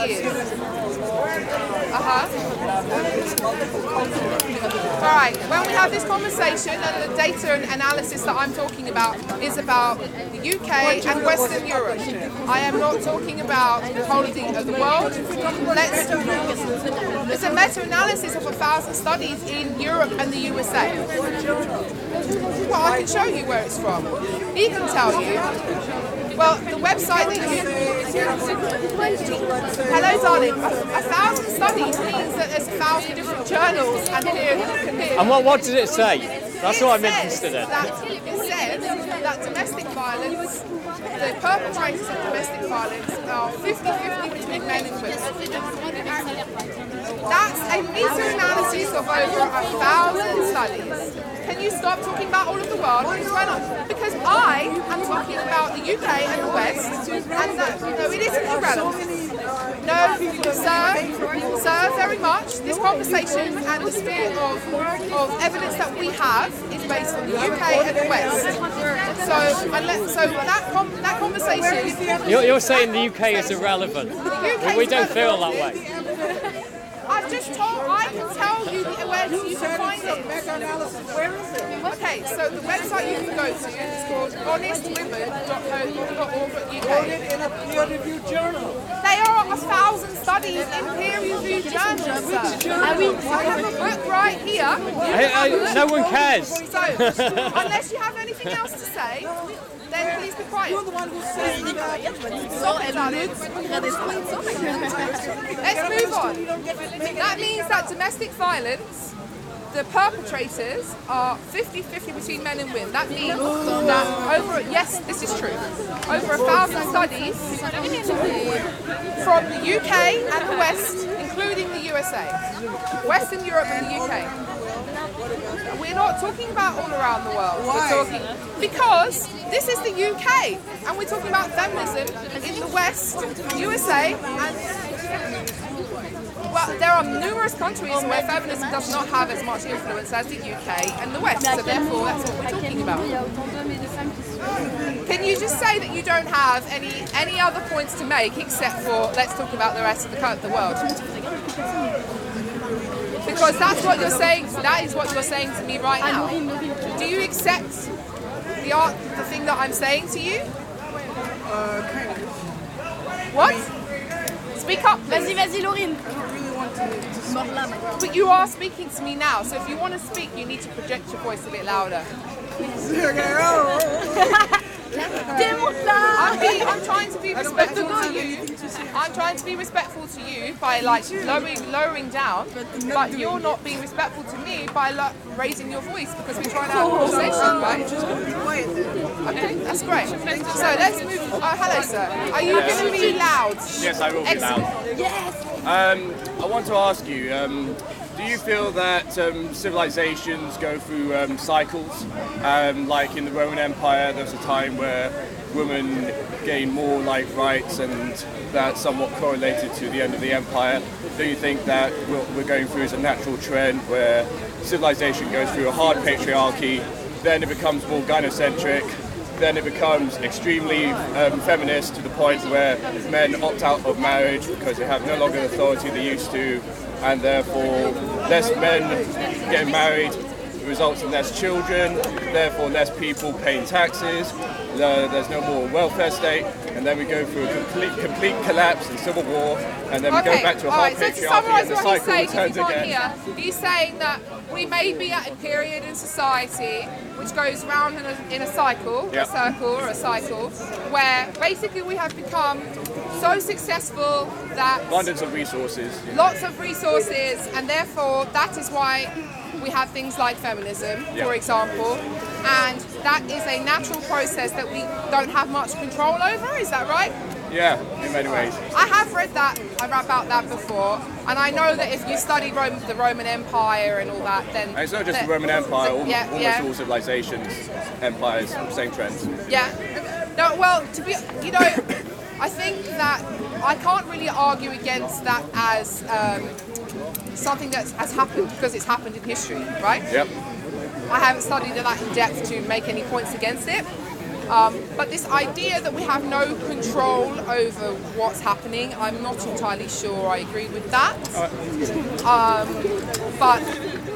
years. Alright, when we have this conversation, and the data and analysis that I'm talking about is about the UK and Western Europe. I am not talking about the whole of the world. It's a meta-analysis of 1,000 studies in Europe and the USA. Well, I can show you where it's from. He can tell you. Well, the website that you... Hello, darling. 1,000 studies means that there's 1,000 different journals and here. And what does it say? That's what I'm interested in. It says that domestic violence, the perpetrators of domestic violence are 50-50 between men and women. That's a meta-analysis of over 1,000 studies. Can you stop talking about all of the world? What's going on? Because I am talking about the UK and the West, and no, it isn't irrelevant. No, sir, very much. This conversation and the sphere of evidence that we have is based on the UK and the West. So that conversation... You're saying the UK is irrelevant. But we don't feel that way. I've just told, I can tell you where you can find it. Where is it? Okay, so the website you can go to is called honestwomen.org.uk. In a peer-reviewed journal. They are 1,000 studies in peer-reviewed journals, sir. I have a book right here. No one cares. So, unless you have anything else to say, then please be quiet. You're the one who said Stop it, darling. Let's move on. That means that domestic violence, the perpetrators are 50-50 between men and women. That means that yes, this is true, over 1,000 studies from the UK and the West, including the USA, Western Europe and the UK. We're not talking about all around the world. We're talking because this is the UK, and we're talking about feminism in the West, USA, and well, there are numerous countries where feminism does not have as much influence as the UK and the West, so therefore that's what we're talking about. Can you just say that you don't have any other points to make except for let's talk about the rest of the world? Because that's what you're saying. That is what you're saying to me right now. Do you accept the thing that I'm saying to you? kind of. What? Speak up, please. Vas-y, Laurine. But you are speaking to me now, so if you want to speak, you need to project your voice a bit louder. I'm trying to be respectful to you. I'm trying to be respectful to you by lowering down, but you're not being respectful to me by raising your voice because we're trying to have a conversation, right? Okay, that's great. So let's move. Hello, sir. Are you going to be loud? Yes, I will be loud. Yes. I want to ask you. Do you feel that civilizations go through cycles? Like in the Roman Empire, there was a time where women gained more rights, and that somewhat correlated to the end of the empire. Do you think that what we're going through is a natural trend where civilization goes through a hard patriarchy, then it becomes more gynocentric, then it becomes extremely feminist to the point where men opt out of marriage because they have no longer the authority they used to, and therefore less men getting married results in less children, therefore less people paying taxes, there's no more welfare state, and then we go through a complete collapse and civil war, and then we go back to a hard patriarchy and the cycle returns again. He's saying that we may be at a period in society which goes round in a cycle, Yep. a circle or a cycle, where basically we have become so successful that Abundance of resources. lots of resources, and therefore that is why we have things like feminism, Yeah. for example, and that is a natural process that we don't have much control over, is that right? Yeah, in many ways. I have read about that before, and I know that if you study the Roman Empire and all that, then... And it's not just the Roman Empire, almost yeah. all civilizations, empires, same trends. Yeah. No, well, I think that I can't really argue against that as something that has happened because it's happened in history, right? Yep. I haven't studied that in depth to make any points against it. But this idea that we have no control over what's happening, I'm not entirely sure I agree with that. But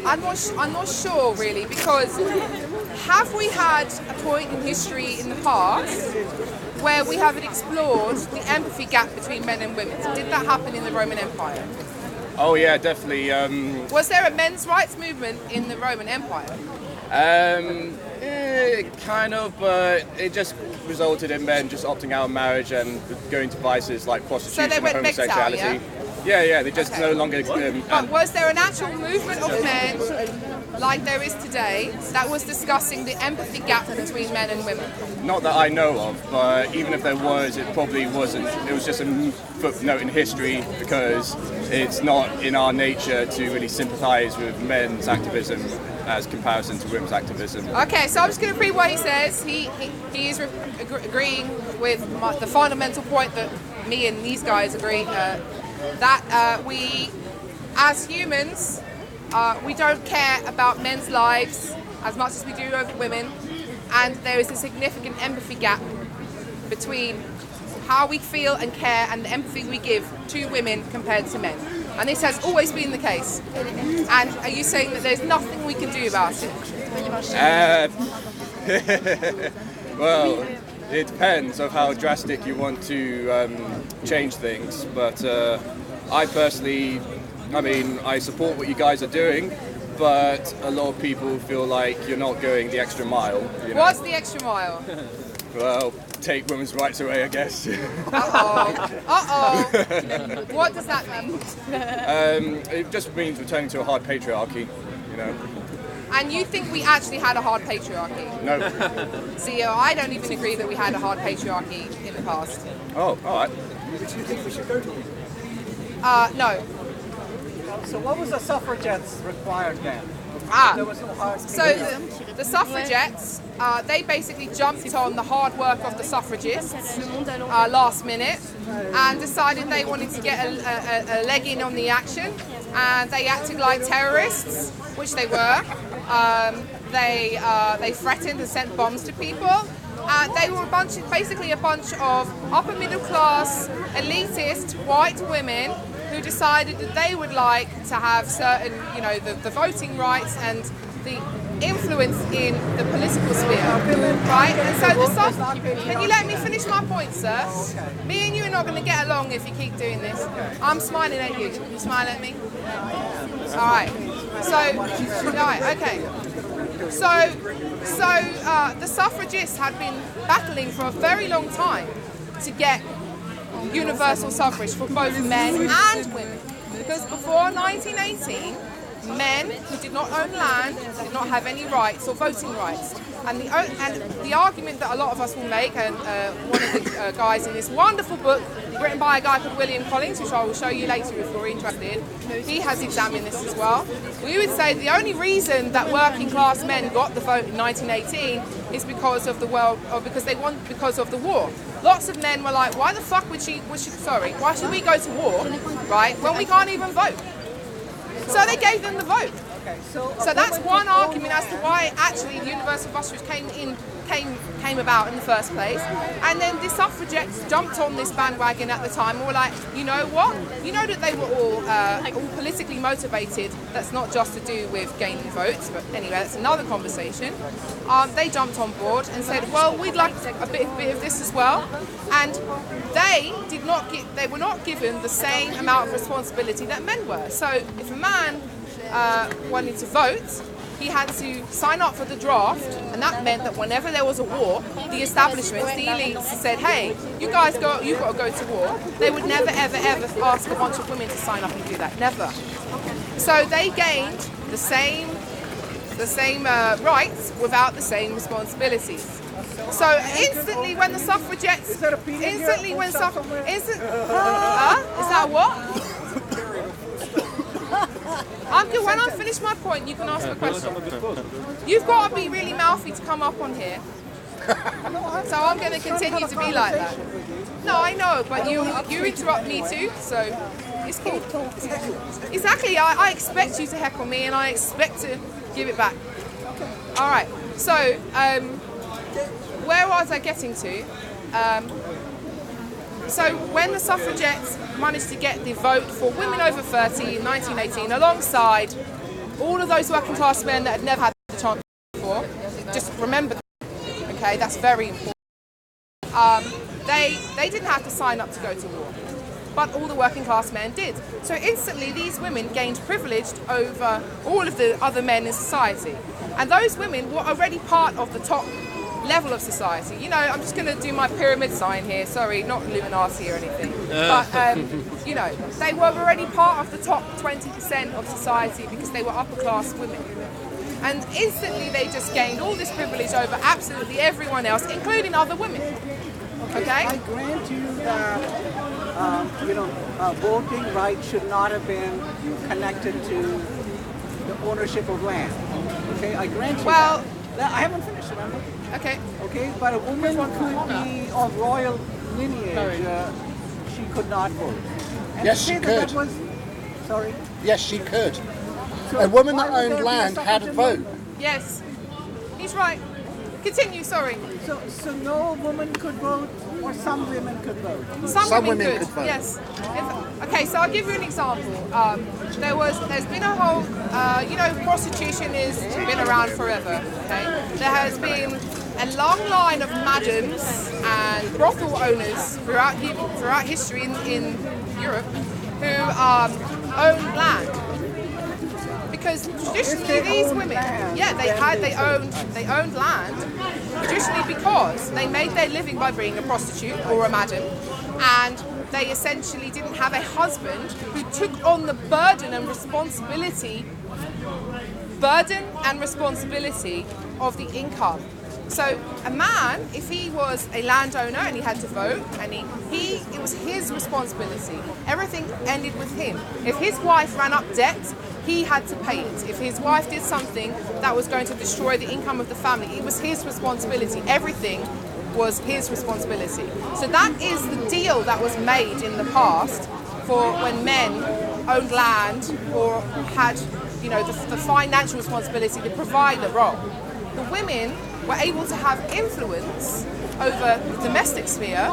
I'm not sure really, because have we had a point in history in the past where we haven't explored the empathy gap between men and women? Did that happen in the Roman Empire? Oh yeah, definitely. Was there a men's rights movement in the Roman Empire? Kind of, but it just resulted in men just opting out of marriage and going to vices like prostitution and went homosexuality. MGTOW, Yeah, they just no longer. But was there an actual movement of men, like there is today, that was discussing the empathy gap between men and women? Not that I know of, but even if there was, it probably wasn't. It was just a footnote in history, because it's not in our nature to really sympathise with men's activism as comparison to women's activism. Okay, so I'm just going to read what he says. He is agreeing with the fundamental point that me and these guys agree, that we, as humans, we don't care about men's lives as much as we do over women, and there is a significant empathy gap between how we feel and care and the empathy we give to women compared to men. And this has always been the case. And are you saying that there's nothing we can do about it? Well, it depends on how drastic you want to change things, but I personally, I support what you guys are doing, but a lot of people feel like you're not going the extra mile. You know? What's the extra mile? Well, take women's rights away, I guess. What does that mean? It just means returning to a hard patriarchy, you know. And you think we actually had a hard patriarchy? No. See, I don't even agree that we had a hard patriarchy in the past. Oh, all right. Which do you think we should go to? No. So what was the suffragettes required then? There was no hard. So the suffragettes, they basically jumped on the hard work of the suffragists last minute and decided they wanted to get a leg in on the action, and they acted like terrorists, which they were. They threatened and sent bombs to people. They were basically a bunch of upper middle class, elitist white women who decided that they would like to have certain, the voting rights and the influence in the political sphere, right? And so can you let me finish my point, sir? Me and you are not going to get along if you keep doing this. I'm smiling at you. You smile at me? All right. Okay. So the suffragists had been battling for a very long time to get universal suffrage for both men and women, because before 1918 men who did not own land did not have any rights or voting rights, and the argument that a lot of us will make, and one of the guys in this wonderful book written by a guy called William Collins, which I will show you later if you're interested, he has examined this as well. We would say the only reason that working class men got the vote in 1918 is because of the because of the war. Lots of men were like, why the fuck why should we go to war, right, when we can't even vote? So they gave them the vote. So that's one argument as to why actually universal suffrage came about in the first place. And then the suffragettes jumped on this bandwagon at the time and were like, you know what? You know that they were all politically motivated. That's not just to do with gaining votes, but anyway, that's another conversation. They jumped on board and said, well, we'd like a bit of this as well. And they were not given the same amount of responsibility that men were. So if a man wanted to vote, he had to sign up for the draft, and that meant that whenever there was a war, the establishments, the elites said, hey, you've got to go to war. They would never, ever, ever ask a bunch of women to sign up and do that. Never. So they gained the same rights without the same responsibilities. So instantly when the suffragettes, is that what? When I finish my point, you can ask a question. You've got to be really mouthy to come up on here. So I'm going to continue to be like that. No, I know, but you interrupt me too, so it's cool. Exactly, I expect you to heckle me, and I expect to give it back. All right, so where was I getting to? So when the suffragettes managed to get the vote for women over 30 in 1918, alongside all of those working class men that had never had the chance before, just remember that, okay, that's very important. They didn't have to sign up to go to war, but all the working class men did. So instantly these women gained privilege over all of the other men in society. And those women were already part of the top level of society. You know, I'm just going to do my pyramid sign here, sorry, not Illuminati or anything. But, you know, they were already part of the top 20% of society because they were upper class women. And instantly they just gained all this privilege over absolutely everyone else, including other women. Okay? I grant you that, voting rights should not have been connected to the ownership of land. Okay, I grant you that. I haven't finished, remember? Okay. Okay, but a woman could be of royal lineage. She could not vote. And Yes, she could. Sorry? Yes, she could. So A woman why that would there owned be a land had a suffrage vote. movement? Yes, he's right. Continue, sorry. So no woman could vote, or some women could vote? Some women women could could vote. yes. Okay, so I'll give you an example. There's been a whole, prostitution has been around forever. Okay, there has been a long line of madams and brothel owners throughout history in Europe who owned land. Because traditionally these women, they owned land traditionally because they made their living by being a prostitute or a madam, and they essentially didn't have a husband who took on the burden and responsibility of the income. So a man, if he was a landowner and he had to vote, and it was his responsibility. Everything ended with him. If his wife ran up debt, he had to pay it. If his wife did something that was going to destroy the income of the family, it was his responsibility. Everything was his responsibility. So that is the deal that was made in the past for when men owned land or had, the financial responsibility to provide the role. The women were able to have influence over the domestic sphere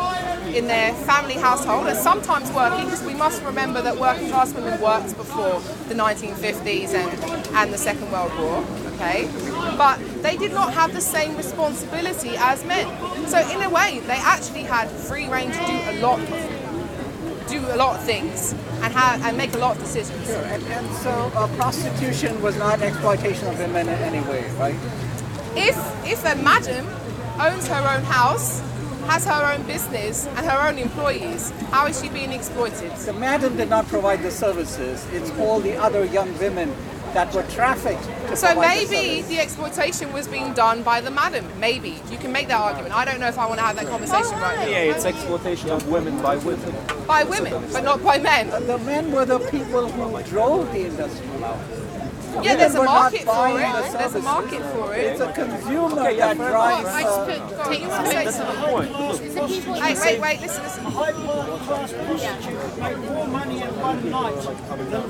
in their family household, and sometimes working, because we must remember that working class women worked before the 1950s and the Second World War, okay? But they did not have the same responsibility as men. So in a way, they actually had free rein to do a lot of things and make a lot of decisions. Sure. And so prostitution was not exploitation of women in any way, right? If a madam owns her own house, has her own business and her own employees, how is she being exploited? The madam did not provide the services. It's all the other young women that were trafficked to So provide the maybe service. the exploitation was being done by the madam. Maybe. You can make that argument. I don't know if I want to have that conversation right now. Yeah, it's exploitation of women by women. By women, but not by men. The men were the people who drove the industrial output. Yeah, there's a Women were not market for buying it. the There's a services. market for it. It's a consumer that drives. Take you want to say something? Hey, wait, listen. High-class prostitutes make more money in one night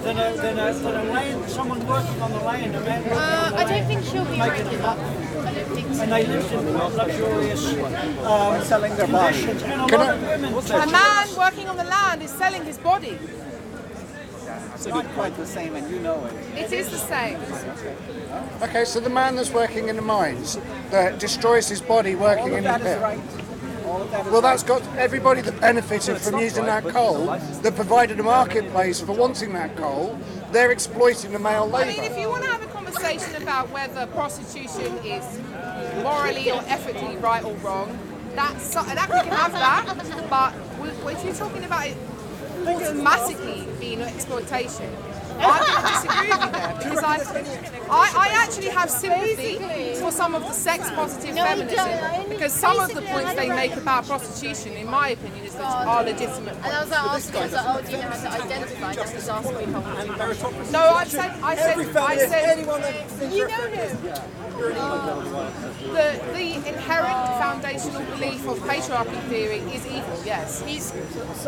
than someone working on the land. I don't think she'll be regular. And they lived in luxurious selling their body. conditions. And a lot of women. A man working on the land is selling his body. It's not quite the same, and you know it. It is the same. Okay, so the man that's working in the mines, that destroys his body All working of in the that is pit. right. All of that is Well, right. that's got everybody that benefited from using that coal, that provided a marketplace for wanting that coal, they're exploiting the male I mean, if labour. you want to have a conversation about whether prostitution is morally or ethically right or wrong, that we can have that. But if you're talking about it automatically being exploitation, I'm going to disagree with you there, because I actually have sympathy for some of the sex-positive feminism, because some of the points they make about prostitution, in my opinion, are legitimate. And I was like asking, oh, do you know how to identify? Just as asking me how No, I said, you know who? the inherent foundational belief of patriarchy theory is evil, yes.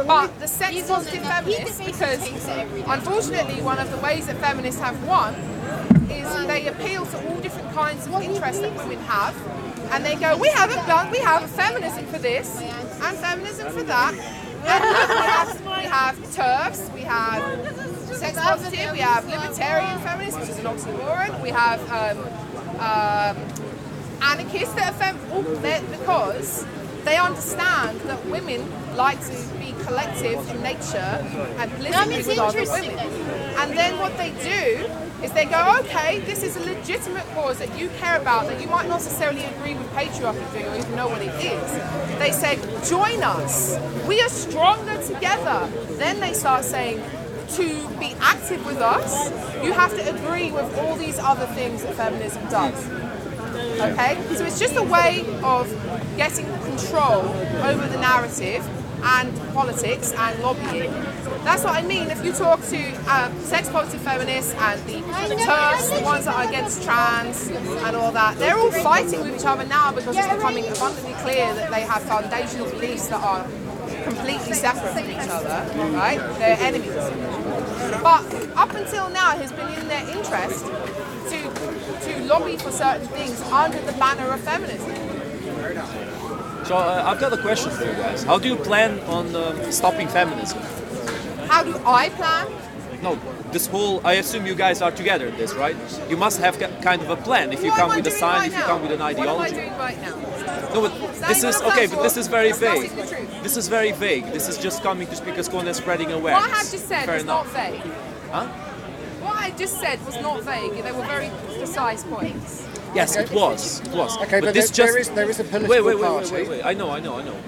But the sex-positive feminists, because unfortunately one of the ways that feminists have won is they appeal to all different kinds of interests that women have, and they go, we have a feminism for this and feminism for that. And we have TERFs, we have sex positive, we have libertarian feminists, which is an oxymoron. We have anarchists that are because they understand that women like to be collective in nature and politically with other women. And then what they do is they go, okay, this is a legitimate cause that you care about, that you might not necessarily agree with patriarchy doing or even know what it is. They say, join us. We are stronger together. Then they start saying, to be active with us, you have to agree with all these other things that feminism does. Okay? So it's just a way of getting control over the narrative and politics and lobbying. That's what I mean. If you talk to sex positive feminists and the TERFs, the ones that are against trans and all that, they're all fighting with each other now because it's becoming abundantly clear that they have foundational beliefs that are completely separate from each other, right? They're enemies. But up until now, it has been in their interest to lobby for certain things under the banner of feminism. So I've got a question for you guys. How do you plan on stopping feminism? How do I plan? No, this whole, I assume you guys are together in this, right? You must have kind of a plan if you come with a sign, if you come with an ideology. What am I doing right now? No, but this is, okay, but this is very vague. This is very vague. This is just coming to speak as and spreading awareness. What I have just said Fair was enough. not vague. Huh? What I just said was not vague. They were very precise points. Yes, it was. It was. Okay, but this there is a political party. Wait. I know.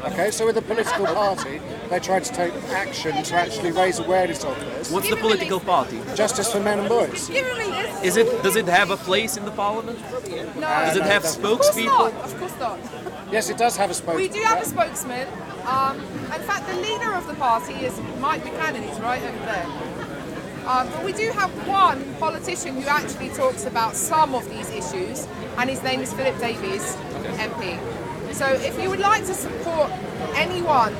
Okay, so with the political party, they tried to take action to actually raise awareness of this. What's the political party? Justice for men and boys. Does it have a place in the parliament? No. Does it have spokespeople? Of course not. Yes, it does have a spokesman. We do have a spokesman. In fact, the leader of the party is Mike Buchanan. He's right over there. But we do have one politician who actually talks about some of these issues, and his name is Philip Davies, MP. So if you would like to support anyone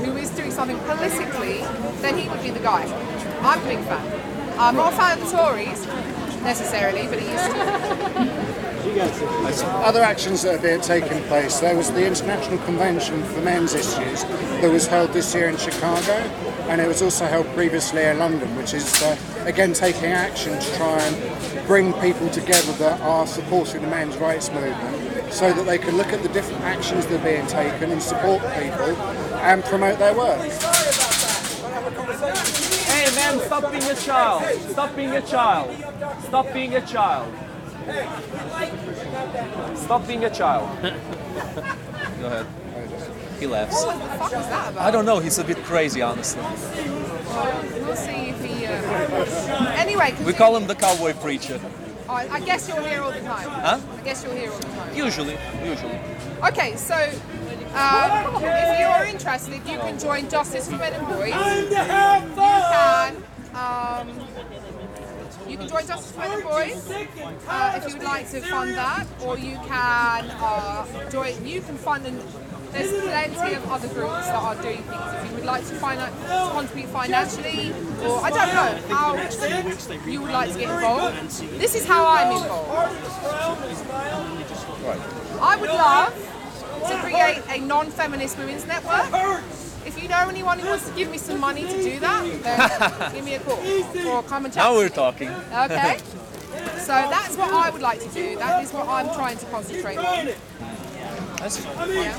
who is doing something politically, then he would be the guy. I'm a big fan. I'm not a fan of the Tories, necessarily, but he used to. Other actions that are being taken place, there was the International Convention for Men's Issues that was held this year in Chicago, and it was also held previously in London, which is again taking action to try and bring people together that are supporting the men's rights movement so that they can look at the different actions that are being taken and support people and promote their work. Hey man, stop being a child. Stop being a child. Stop being a child. Stop being a child. Go ahead. He laughs. What the fuck is that about? I don't know, he's a bit crazy, honestly. We'll see if he... Anyway... We call him the cowboy preacher. I guess you're here all the time. Huh? I guess you're here all the time. Usually. Okay, so if you're interested, you can join Justice for Men and Boys. You can join Justice for Men and Boys if you would like to fund that, or you can join. You can fund and there's plenty of other groups that are doing things. If you would like to contribute financially, or I don't know how you would like to get involved, this is how I'm involved. I would love to create a non-feminist women's network. If you know anyone who wants to give me some money to do that, then give me a call or come and chat. Now we're talking. Okay? So that's what I would like to do. That is what I'm trying to concentrate on. That's fine. Yeah.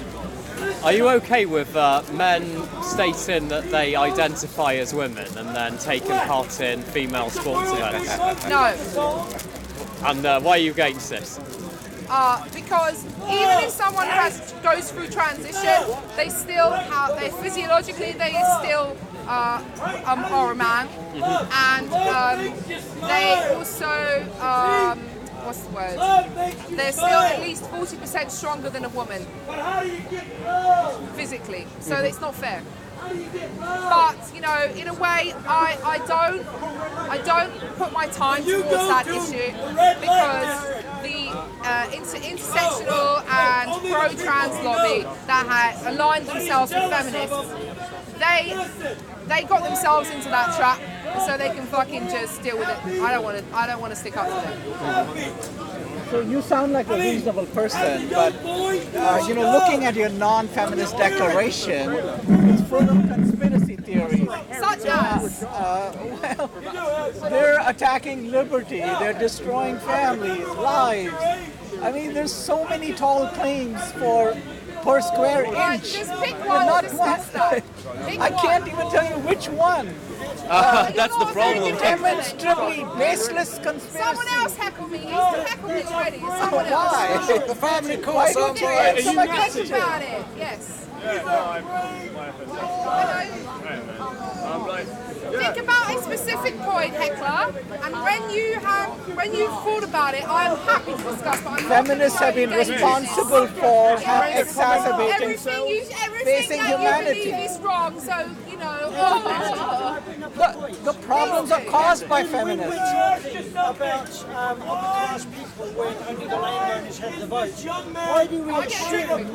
Are you okay with men stating that they identify as women and then taking part in female sports events? No. And why are you against this? Because even if someone goes through transition, they still have, physiologically they still are a man, and they also, what's the word? They're still at least 40% stronger than a woman, physically, so it's not fair. But you know, in a way, I don't put my time towards that issue because the intersectional and pro-trans lobby that had aligned themselves with feminists, they got themselves into that trap, so they can fucking just deal with it. I don't want to stick up to them. So you sound like a reasonable person, but looking at your non-feminist declaration, it's full of conspiracy theories. Such as? They're attacking liberty, they're destroying families, lives. I mean, there's so many tall claims per square inch. Just pick one and discuss that. I can't even tell you which one. That's the problem. Demonstrably baseless conspiracy. Someone else heckle me. He's heckled me already. Someone else. Why? The family court Why sounds don't you like answer my question? Think about it. Yes. Think about a specific point, heckler, and when you've thought about it, I am happy to discuss. But I'm Feminists have been responsible for exacerbating everything that humanity. you believe is wrong. So The problems are caused by feminists. About upper class people when only the landowners have the vote. Why do we assume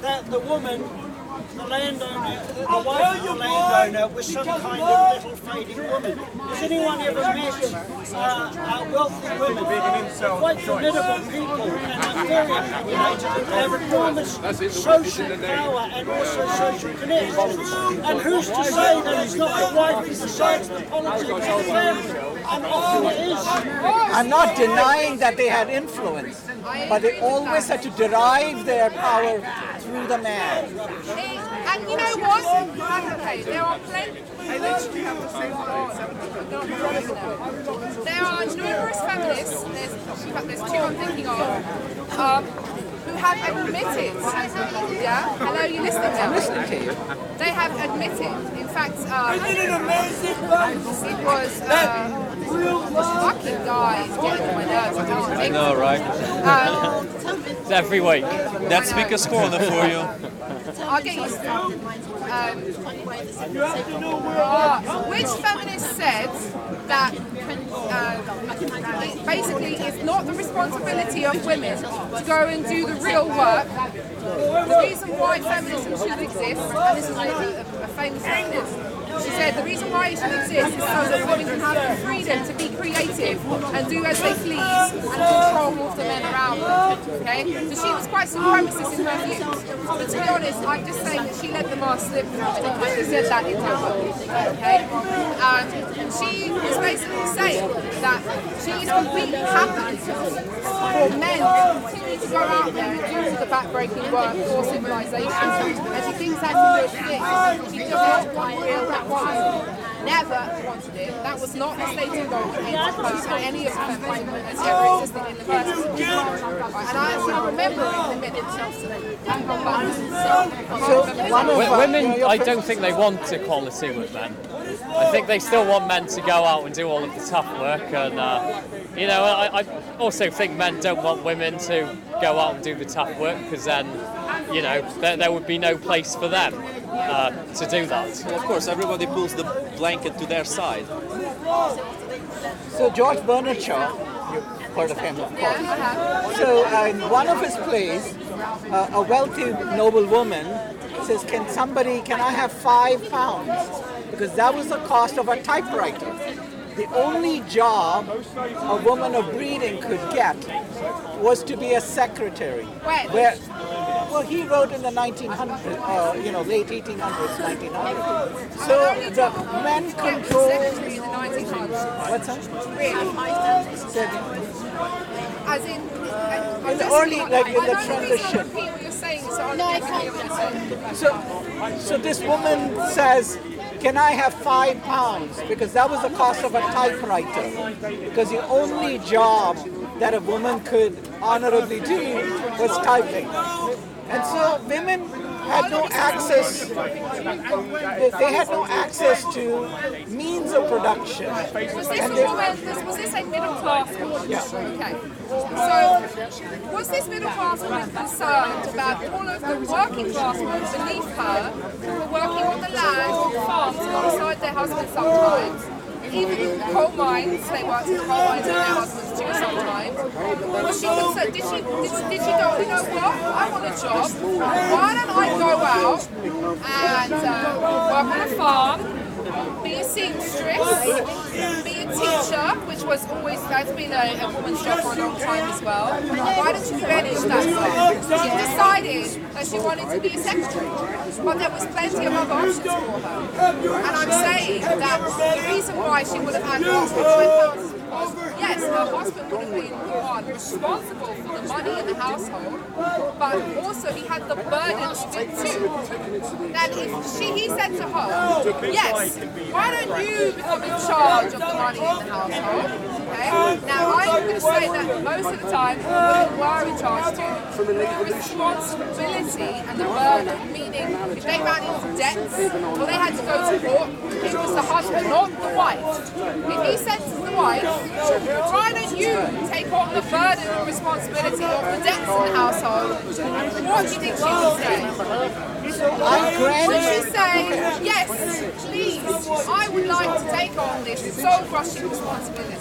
that the woman, the landowner, the wife of the landowner was some kind of little fading woman? Has anyone ever met wealthy women, quite formidable people, and very opinionated, and have enormous social power and also social connections? And who's to say that it's not the wife who decides the politics of the family? And often it is. I'm not denying that they had influence, but they always had to derive their power through the man. And you know what? Okay, there are plenty. There are numerous feminists. There's two I'm thinking of. Who have admitted, hello, you listening now? I'm listening to you. They have admitted, in fact, it was this fucking guy is getting on my nerves. I know, right? It's every week. That's Speaker's Corner for you. I'll get used to it. Which feminist said that basically it's not the responsibility of women to go and do the real work. The reason why feminism should exist, and this is a famous feminist, she said the reason why it should exist is so that women can have the freedom to be creative and do as they please and control all of the men around them. Okay? So she was quite supremacist in her views. But to be honest, I'm just saying that she let the mask slip. I think I just said that in her book. Okay? And she was basically saying that she is completely happy for men to continue to go out there and do the backbreaking work for civilization. And she thinks that's a good thing. She doesn't want real never wanted it. That was not the stated goal of any of the feminism that's ever existed in the first place. And I actually remember in the minutes. Women, I don't think they want equality with men. I think they still want men to go out and do all of the tough work, and I also think men don't want women to go out and do the tough work, because then, there would be no place for them to do that. Well, of course, everybody pulls the blanket to their side. So George Bernard Shaw, you've heard of him, of course. So in one of his plays, a wealthy noble woman says, can I have £5? Because that was the cost of a typewriter. The only job a woman of breeding could get was to be a secretary. Well, he wrote in the 1900s, late 1800s, 1900s. So the men controlled. What's that? As in the early, like in the transition. Repeat what you're saying, so I can't. So this woman says, can I have £5? Because that was the cost of a typewriter. Because the only job that a woman could honorably do was typing. And so women had no access, they had no access to means of production. Was this a middle class woman? Yeah. Okay. So, was this middle class woman concerned about all of the working class women beneath her who were working on the land, on farms, alongside their husbands sometimes? Even in coal mines, they worked in coal mines with their husbands too sometimes. Was she concerned? Did she go, you know what, I want a job, why don't I go out and work on a farm, be a seamstress, be a teacher, which was always, that's been a woman's job for a long time as well. Why don't you do any of that stuff? She decided that she wanted to be a secretary, but there was plenty of other options for her. And I'm saying that the reason why she would have had to ask for yes, her husband would have been the one responsible for the money in the household, but also he had the burden of it too. Then he said to her, yes, why don't you become in charge of the money in the household? Okay? Now I'm going to say that most of the time women were in charge too. The responsibility and the burden, meaning if they ran into debts or they had to go to court, it was the husband, not the wife. If he said to the wife, why don't you take on the burden and responsibility of the debts in the household? What do you think she would say? Would she say, yes, please, I would like to take on this soul-crushing responsibility?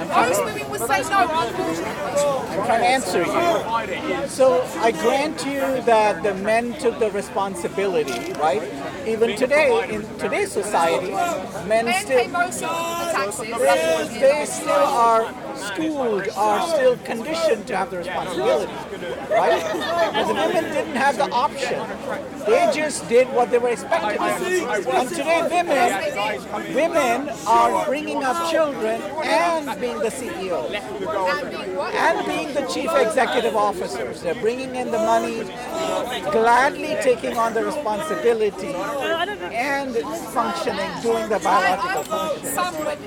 Most women would say no, unfortunately. I'm trying to answer you. So I grant you that the men took the responsibility, right? Even today, in today's society, men still pay most of the taxes. They still are schooled, are still conditioned to have the responsibility, right? But the women didn't have the option. They just did what they were expected to do. And today women are bringing up children and being the CEO and being the chief executive officers. They're bringing in the money, gladly taking on the responsibility and functioning, doing the biological function. Some women,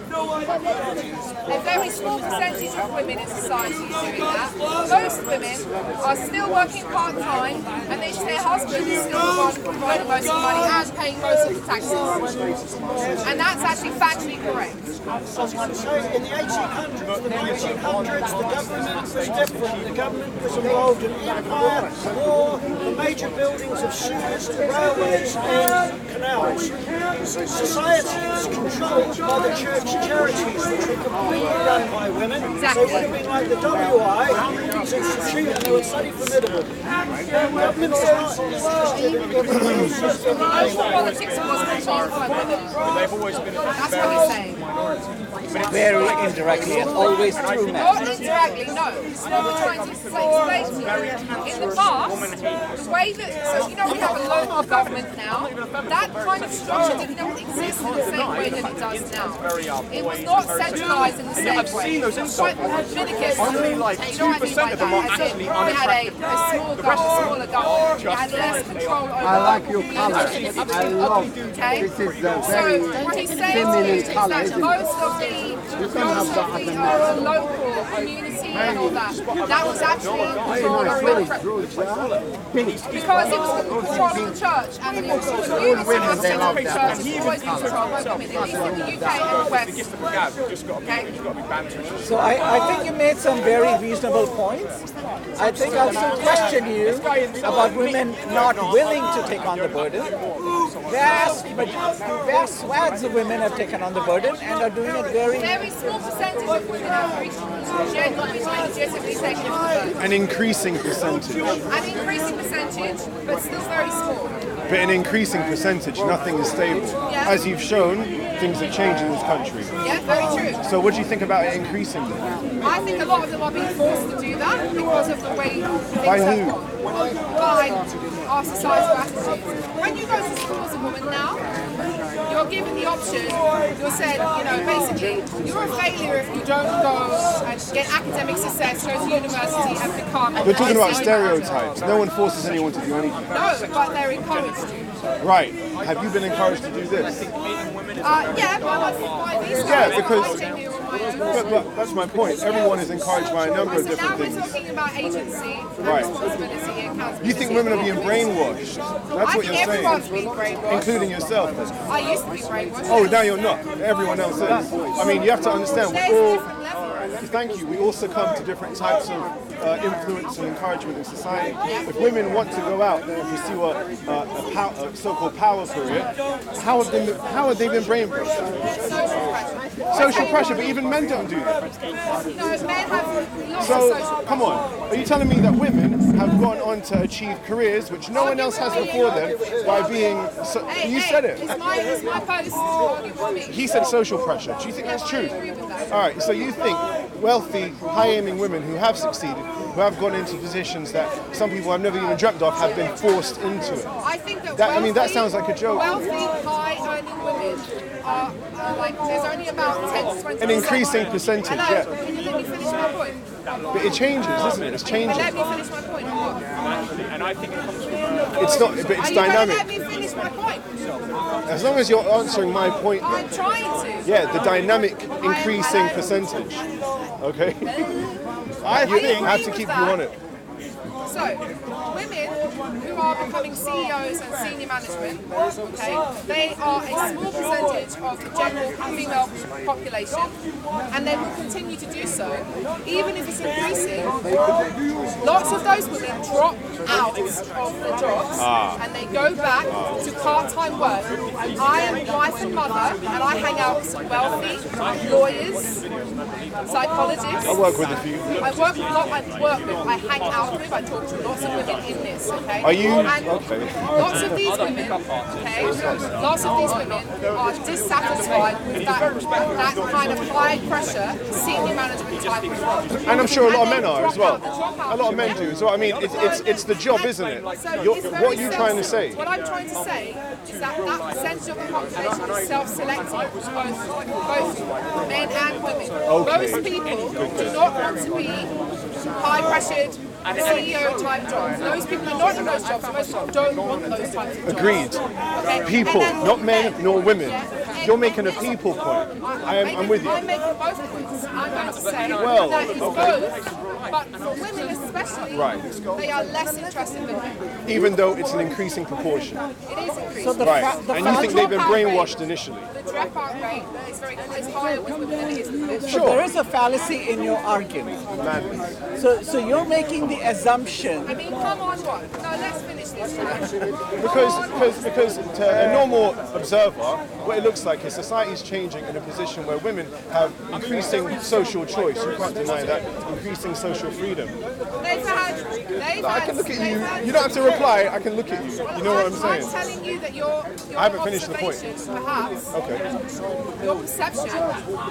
a very small percentage of women in society are doing that. Most women are still working part-time and their husband is still the one providing most of the money and paying most of the taxes. And that's actually factually correct. In the 1800s, the government was different. The government was involved in empire, war, the major buildings of sewers, railways and canals. Society was controlled by the church charities, which were completely run by women. Exactly. They would have been like the WI, these institutions, they were bloody formidable. Government interested in Politics was controlled by women. That's what he's saying. Very indirectly and always through men. Not indirectly, no. What we're trying to explain to you. In the past, the way that, so you know we have a local government now, that kind of structure did not exist in the same way that it does now. It was not centralised in the same way. It was quite Leviticus. Only like 2% of them are actually we had a small government, smaller government, we had less control over I like your colour. I love okay? this is a So very what he's saying to you is that most of the local community and all that was actually controlled because it was controlled by the church and the community was controlled by the church. It's always been controlled by women, at least in the UK and the West. Okay? So I think you made some very reasonable points. I think I'll still question you about women not willing to take on the burden. Vast swaths of women have taken on the burden and are doing it very small percentage of women are genuinely legitimately taking on the burden. An increasing percentage. An increasing percentage, but still very small. But an increasing percentage, nothing is stable. Yeah. As you've shown, things have changed in this country. Yeah, very true. So what do you think about it increasing then? I think a lot of them are being forced to do that because of the way things By have who? gone. By our societal attitudes. When you go to school as a woman now, you're given the option, you're said, you know, basically, you're a failure if you don't go and get academic success, go to university and become... We're talking about stereotypes. No one forces anyone to do anything. No, but they're encouraged to. Right. Have you been encouraged to do this? Yeah, by these Yeah, because... here on my own. But that's my point. Everyone is encouraged by a number of So different now we're things. talking about agency and Right. responsibility and accountability. You think women are being brainwashed? That's what you're everyone's saying. being brainwashed. Including yourself. I used to be brainwashed. Oh, now you're not. Everyone else is. I mean, you have to understand, There's we all... different levels. Thank you. We all succumb to different types of influence and encouragement in society. If women want to go out there and pursue a so-called power career, how have they been brainwashed? Social pressure. Social social pressure, but even men don't do that. No, men have lots of So, social come on. Are you telling me that women have gone on to achieve careers which no one else has before them by being... you said it. It's my post. Argue with me. He said social pressure. Do you think that's true? I agree with that. All right, so you think wealthy, high-aiming women who have succeeded, who have gone into positions that some people have never even dreamt of, have been forced into it? I think that I mean, that sounds like a joke. Wealthy, high-earning women are like, there's only about 10 to 20%. An increasing percentage, Hello, yeah. can you let me finish my point? But it changes, isn't it? It's But changing. let me finish my point. It's not, but it's dynamic. Let me finish my point. As long as you're answering my point, I'm trying to. yeah, the dynamic increasing percentage. Okay? I have to keep you on it. So, women who are becoming CEOs and senior management, okay, they are a small percentage of the general female population, and they will continue to do so, even if it's increasing. Lots of those women drop out of the jobs and they go back to part-time work. I am wife and mother, and I hang out with some wealthy lawyers, psychologists. I work with a few. I work with a lot. I hang out with. I talk to lots of women in this. Okay. Are you? And Okay. lots of these women. Okay. Lots of these women are dissatisfied with that kind of high pressure senior management type of role. And I'm sure a lot of men are as well. Drop out. A lot of men do as well. I mean, it's the job, isn't it? So it's very What are you trying to say? What I'm trying to say is that percentage of the population is self-selecting, both men and women. Those people do not want to be high-pressured CEO type jobs. Those people are not in those jobs. Most people don't want those types of jobs. Agreed. Okay? People, And then not men nor women. Yeah. You're making a people point. I'm with you. I'm making both points. I'm going to say Well, that it's okay. both, but for women especially, Right. they are less interested than men. Even though it's an increasing proportion. It is increasing. So the Right. fa- And you think they've been dropout brainwashed rate- initially? The dropout rate is higher with women than it is with men. So there is a fallacy in your argument. So you're making the assumption. I mean, come on, what? No, let's finish this. Because to a normal observer, what it looks like is society's changing in a position where women have increasing social choice. You can't deny that. Increasing social freedom. They've had. I can look at you. You don't have to reply. I can look at you. You know what I'm saying? I'm telling you that your I haven't finished the point. observation, perhaps, Okay. your perception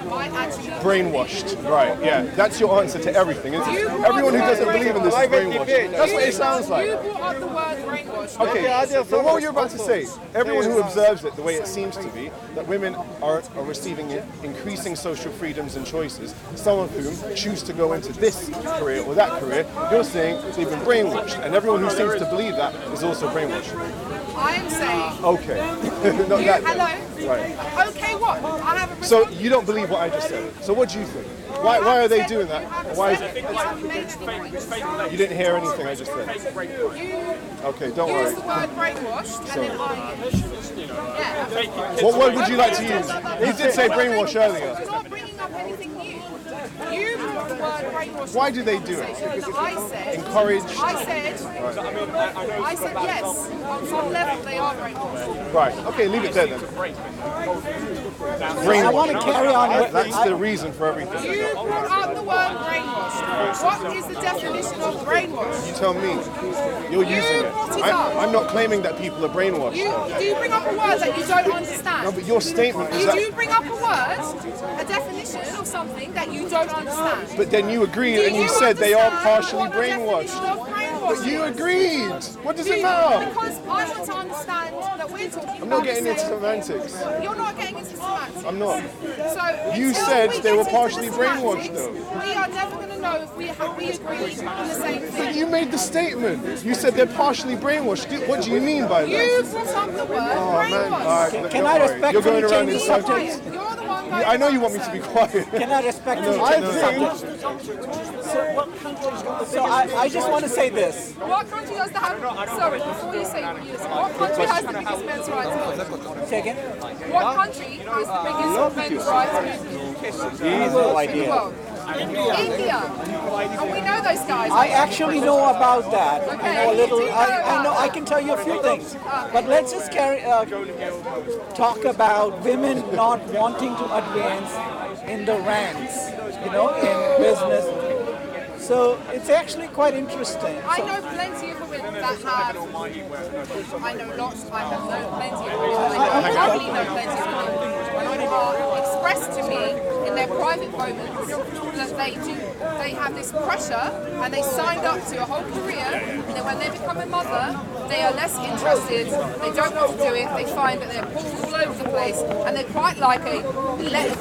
might actually be Brainwashed. Right. Yeah. That's your answer to everything, isn't it? Everyone who doesn't believe in this is brainwashed. That's what it sounds You like. brought up the word brainwash. Okay, so what were you about to say? Everyone who observes it the way it seems to be, that women are receiving increasing social freedoms and choices, some of whom choose to go into this career or that career, you're saying they've been brainwashed, and everyone who seems to believe that is also brainwashed. I am saying. Okay. Not You, that. hello. Right. Okay, what? I haven't. So you don't believe what I just said. So what do you think? Why are they doing that? Why is it? You haven't made any points. You didn't hear anything I just said. You Okay, don't use worry. the word brainwashed and then I use. Yeah. What word would you like to use? You did say brainwash earlier. You're not bringing up anything new. You brought the word brainwash. Why do they do it? I said. Encourage. I said yes. On some level, they are brainwashed. Right. Okay, leave it there then. I want to carry on with That's the reason for everything. You brought up the word brainwashed. What is the definition of brainwashed? You tell me. You're using it. brought it up. I'm not claiming that people are brainwashed. Do you bring up a word that you don't understand? No, but your statement is You that. do bring up a word, a definition of something that you don't understand. But then you agreed Do and you said they are understand partially what the brainwashed. definition of brainwashing But you is? agreed. What does Do it you- matter? Because I want to understand that we're talking I'm about not getting the into same semantics. thing. You're not getting into semantics. I'm not. So You until said we they get were into partially the brainwashed, semantics, though. We are never going to know if we agree on the same But thing. you made the statement. You said they're partially brainwashed. What do you mean by that? You brought up the word Oh man, brainwash. all right, look, Can don't I worry. respectfully You're going around change in the circles. subject? You're the one going I know you around want me to be quiet. Can I respectfully No, change no. the subject? So I just want to say this. What country does that have? Sorry, before you say what you say, what country has the biggest men's rights movement? Say again? What country has the biggest men's rights movement No in the idea. world? India. And we know those guys. I actually know about that. Okay. I know a little. Do you know I know. about I can tell you a few things. But let's just talk about women not wanting to advance in the ranks, in business. So it's actually quite interesting. I know plenty of women that have. I know lots. I have known plenty of women. I probably know plenty of women who are expressed to me in their private moments that they have this pressure and they signed up to a whole career, and then when they become a mother, they are less interested, they don't want to do it, they find that they're pulled all over the place, and they quite like a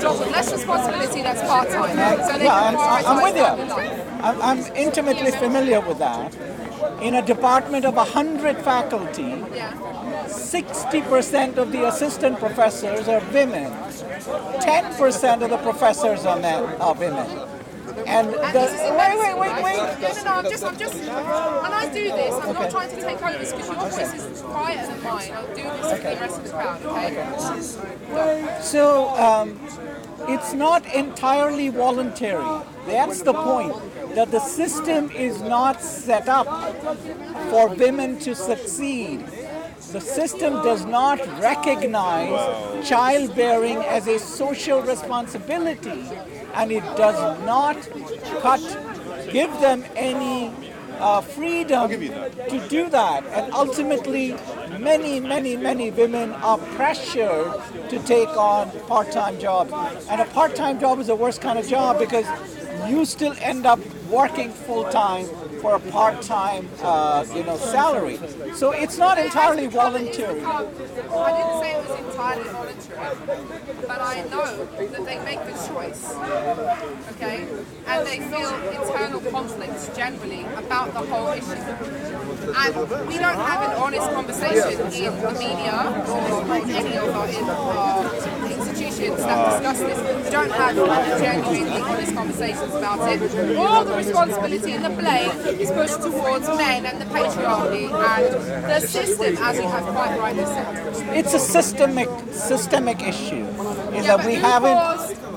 job with less responsibility that's part-time. So they can I'm with prioritize you. life. I'm intimately familiar with that. In a department of 100 faculty, 60% of the assistant professors are women. 10% of the professors are women. And wait. No, I'm just. When I do this, I'm not trying to take over this because your voice is quieter than mine. I'll do this with the rest of the crowd. Okay. So it's not entirely voluntary. That's the point. That the system is not set up for women to succeed. The system does not recognize childbearing as a social responsibility, and it does not give them any freedom to do that. And ultimately, many women are pressured to take on part-time jobs. And a part-time job is the worst kind of job because you still end up working full-time for a part-time, salary. So it's not entirely voluntary. I didn't say it was entirely voluntary, but I know that they make the choice, okay? And they feel internal conflicts generally about the whole issue. And we don't have an honest conversation in the media or any of our institutions that discuss this. We don't have genuinely honest conversations about it. All the responsibility and the blame is pushed towards men and the patriarchy and the system, as you have quite rightly said. It's a systemic issue. Is that we haven't.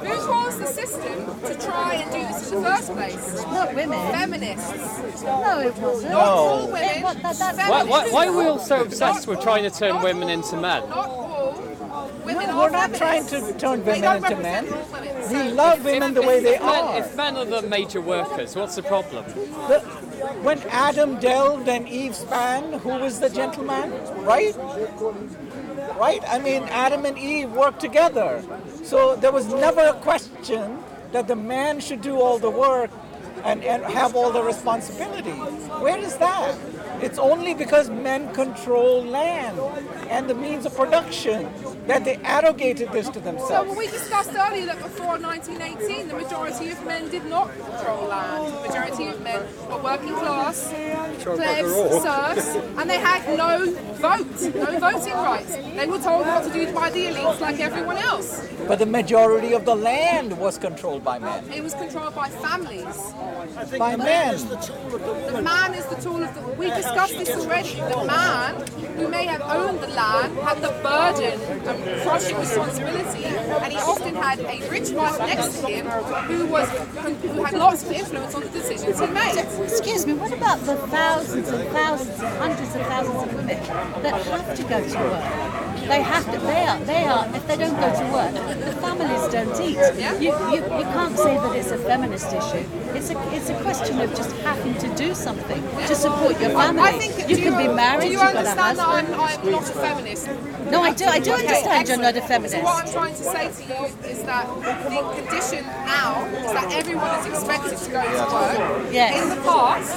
Who caused the system to try and do this in the first place? Not women. Feminists. No, it wasn't. Not all women. Why are we all so obsessed with trying to turn women into men? Not all women No, we're not trying to turn women into men. We So love women the way they are. If men are the major workers, what's the problem? When Adam delved and Eve span, who was the gentleman? Right? I mean, Adam and Eve worked together. So there was never a question that the man should do all the work and have all the responsibility. Where is that? It's only because men control land and the means of production that they arrogated this to So themselves. we discussed earlier that before 1918, the majority of men did not control land. The majority of men were working class, plebs, serfs, and they had no vote, no voting rights. They were told what to do by the elites like everyone else. But the majority of the land was controlled by men. It was controlled by families. By men. The man is the tool of the... We discussed this already. The man, who may have owned the land, had the burden of crushing responsibility, and he often had a rich wife next to him who had lots of influence on the decisions he made. Excuse me, what about the thousands and thousands and hundreds of thousands of women that have to go to work? They have to, they are, if they don't go to work, the families don't eat. You can't say that it's a feminist issue. It's a question of just having to do something to support your family. I think, you can be married, do you you've got a understand that husband. I'm not a feminist? No, I do understand you're not a So feminist. what I'm trying to say to you is that the condition now is that everyone is expected to go to work. Yes. In the past,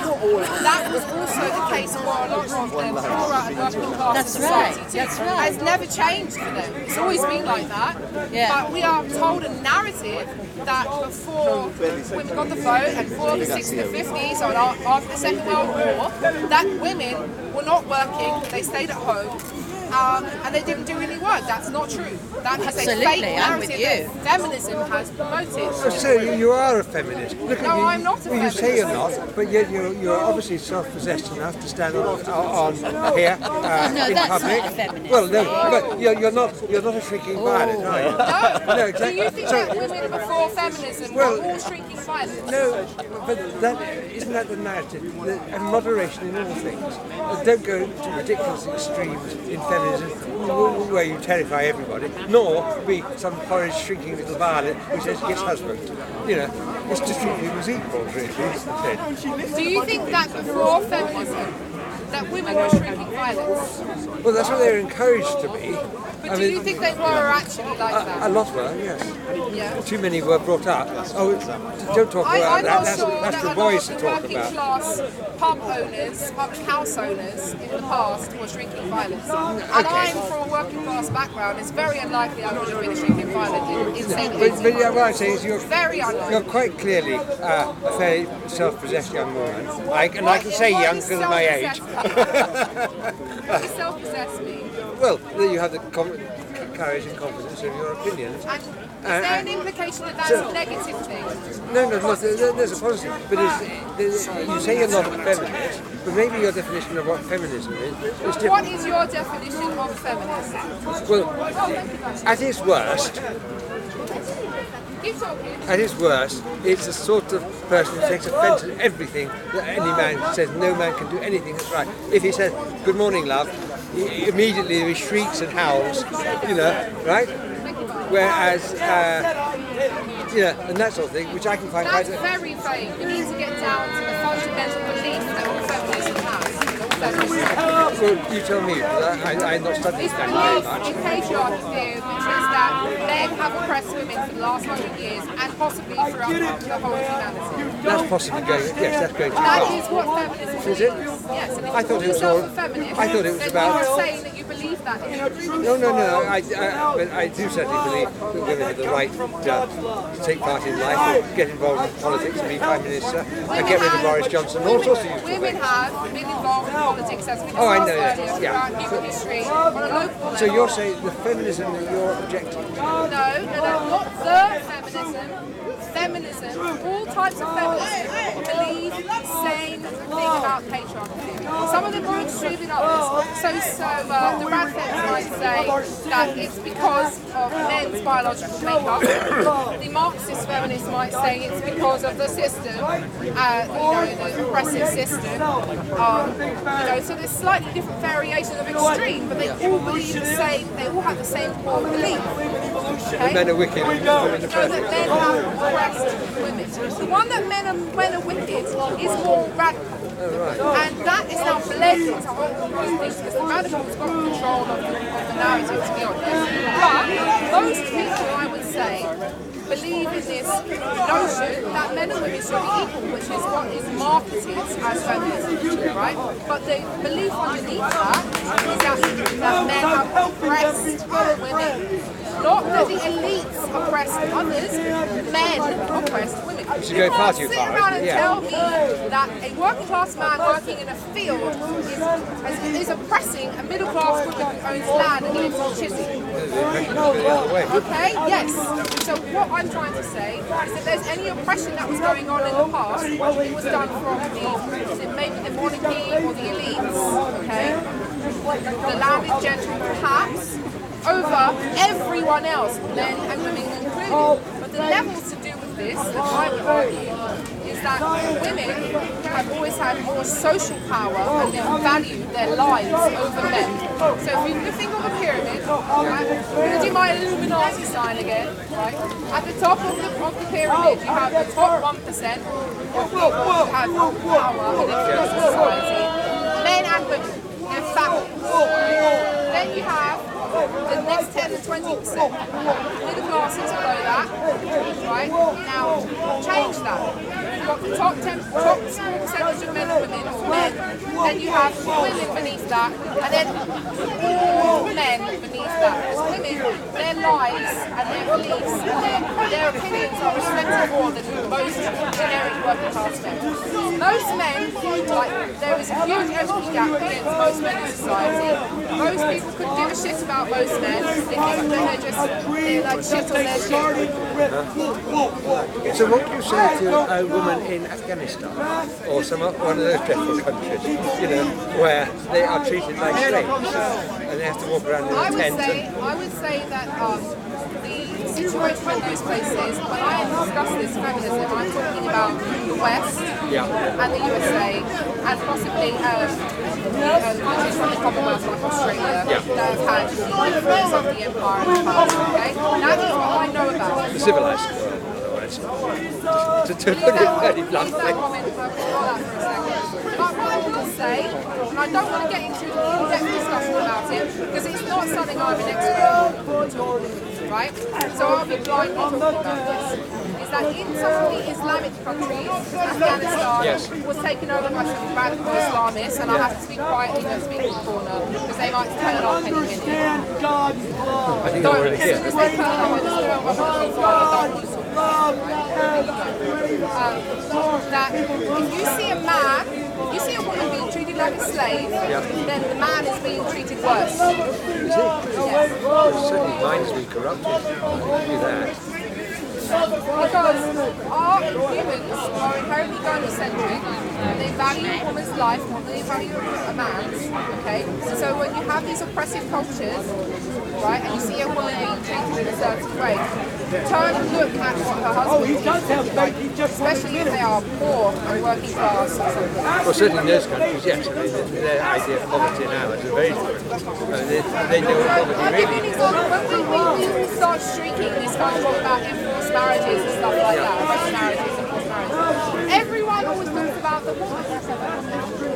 that was also the case for a lot of the poorer and working class That's society right, too. that's right. It's never changed for them. It's always been like that. Yeah. But we are told a narrative that before women got the vote and before the 60s and 50s or after the Second World War, that women were not working, they stayed at home. and they didn't do any work. That's not true. That is a Absolutely, fake I'm with narrative you. that feminism has promoted. So you are a feminist. Look No, at you. I'm not a Well, you feminist. say you're not, but yet you're obviously self-possessed enough to stand on here No, in that's public. not a feminist. Well, no, but you're not a shrinking violet, are you? No, No, exactly. Do you think that women before feminism were all shrinking violence? No, but isn't that the narrative? And moderation in all things. Don't go to ridiculous extremes in feminism where you terrify everybody, nor be some horrid shrinking little violet who says yes husband. You know, it's to treat people as equals, really, instead. Do you think that before feminism, that women were shrinking violence? Well, that's what they're encouraged to be. But do you think they were actually like that? A lot were, yes. Yeah. Too many were brought up. Oh, don't talk about I'm that. not sure That's that for a boys lot to of talk working about. class pub owners, public house owners in the past were shrinking violence. And I'm from a working class background. It's very unlikely I would have been shrinking violence in But yeah, what I'm saying is very unlikely. you're quite clearly a very self-possessed young woman. I can say young because of my age. What does self-possessed mean? Well, that you have the courage and confidence of your opinions. And is there an implication that that's a negative thing? No, there's a positive. But you say you're not a feminist, but maybe your definition of what feminism is different. What is your definition of feminism? Well, at its worst, Keep talking. at its worst, it's the sort of person who takes offence at everything that any man says. No man can do anything that's right. If he says, "Good morning, love," immediately he shrieks and howls, right? Whereas, and that sort of thing, which I can find That's quite... very vague. We need to get down to the fundamental belief that all feminism has. Well, you tell me, because I'm not studying It's that very belief much. in patriarchy theory, which is that men have oppressed women for the last 100 years and possibly throughout the whole of humanity. That's possibly going, yes, that's going too That far. is what feminism Is it? Yes, and if I you thought call it was yourself all- a feminist, I thought it was then about- you are saying that you believe that. No, but I do certainly believe that women have the right to take part in life, and get involved in politics and be Prime Minister, and get rid of Boris Johnson, all sorts of useful Women things. have been involved in politics as we discussed Oh, I know that, earlier yeah. throughout human history on a local level. So you're saying the feminism that you're objecting to? No, not the feminism. Feminism, all types of feminism believe the same thing about patriarchy. Some of them are extreme than others. So the rad feminists might say that it's because of men's biological makeup. The Marxist feminists might say it's because of the system, the oppressive system. So there's slightly different variations of extreme, but they all believe the same. They all have the same core belief. Okay? Men are wicked, and women are So that perfect. men have oppressed women. The one that men are wicked is more radical. And that is now bled into whole things because the radicals got control of the narrative, to be honest. But most people, I would say, believe in this notion that men and women should be equal, which is what is marketed as feminism, right? But the belief underneath that is that men have oppressed women. Not that the elites oppressed others, men oppressed women. It's a You great can't party of sit ours, around and yeah. tell me that a working class man working in a field is oppressing a middle class woman who owns land and lives in Chisholm. Okay, yes. So what I'm trying to say is that there's any oppression that was going on in the past, it was done from maybe the monarchy or the elites, okay? The landed gentry perhaps, over everyone else, men and women included. But the levels to do with this, that I would argue, is that women have always had more social power and they value their lives over men. So if you think of a pyramid, right, I'm going to do my Illuminati sign again, right? At the top of the pyramid, you have the top 1% of people who have power in influence society, men and women, and families. Then you have the next 10 to 20%. Middle classes below that, right? Now, change that. You've got the top small percentage of men and women, or men. Then you have women beneath that, and then all men beneath that. Because women women, their lives and their beliefs and their opinions are respected more than most generic working class men. Most men, like, there is a huge age gap against most men in society. Most people couldn't give a shit about most men. They think that they're like shit on their shit. So what do you say to a woman in Afghanistan or one of those dreadful countries, where they are treated like slaves and they have to walk around in a tent? I would say that the situation in those places, when I discuss this feminism, I'm talking about the West and the USA and possibly countries from the Commonwealth like Australia that have had the influence of the empire in the past. Okay? That is what I know about. The civilized world, in other words. To put it very bluntly. But what I will say, and I don't want to get into an in-depth discussion about it, because it's not something I'm an expert on, right? So I'll be blindly talking about this. Is that in some of the Islamic countries, Afghanistan was taken over by some radical Islamists, and I have to speak quietly, don't speak in the corner, because they might turn up any minute. I think they're really good. Because they turn up, I just don't want to talk about it, that if you see a man, you see a woman being treated like a slave, then the man is being treated worse. Is it? Well, certainly mine has been corrupted. I'll do that. Because our humans are inherently gynocentric and they value a woman's life more than they value a man's, okay? So when you have these oppressive cultures, right, and you see a woman being treated in a certain way, turn and look at what her husband is treated like, especially if they are poor and working class or something. Well, certainly in those countries, yes. I mean, their idea of poverty now is very different. They know what poverty really is. When we start streaking this kind of talk about enforced marriages and stuff like that, arranged marriages, enforced marriages, everyone always talks about the woman.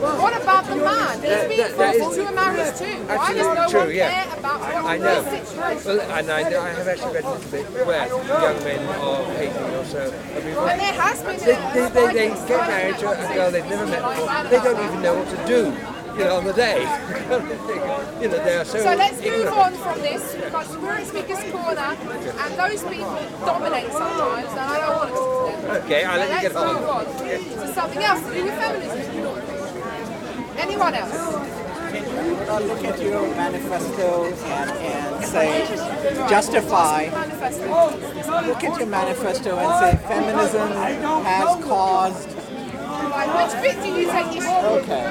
What about the man? He's being forced into a marriage too. Why does no one care about his situation? Well, and I have actually read a little bit where young men of 18 or so have been... And there has been they get married to a girl they've never met before. They don't even know what to do, on the day. They are so let's move on from this, because we're at Speaker's Corner, and those people dominate sometimes, and I don't want to. Okay, I'll let you get on. Let's move on to something else to do with feminism. Anyone else? Look at your manifesto and say, justify. Look at your manifesto and say, feminism has caused. Which bit do you take issue with? Okay.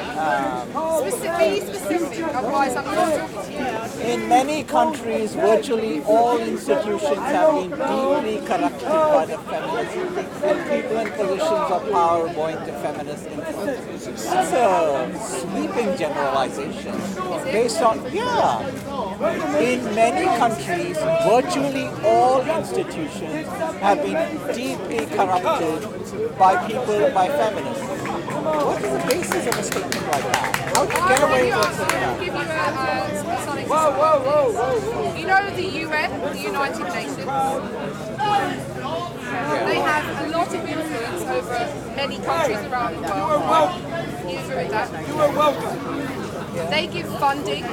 Be specific, otherwise I'm not talking to you. In many countries, virtually all institutions have been deeply corrupted by the feminists, and people in positions of power going to feminist influence. That's a sweeping generalization based on, in many countries, virtually all institutions have been deeply corrupted by feminists. What is the basis of a statement like that? How do you get away with saying that? I'll give you whoa. You know the UN, the United Nations? They have a lot of influence over many countries around the world. You agree with that? You are welcome. They give funding,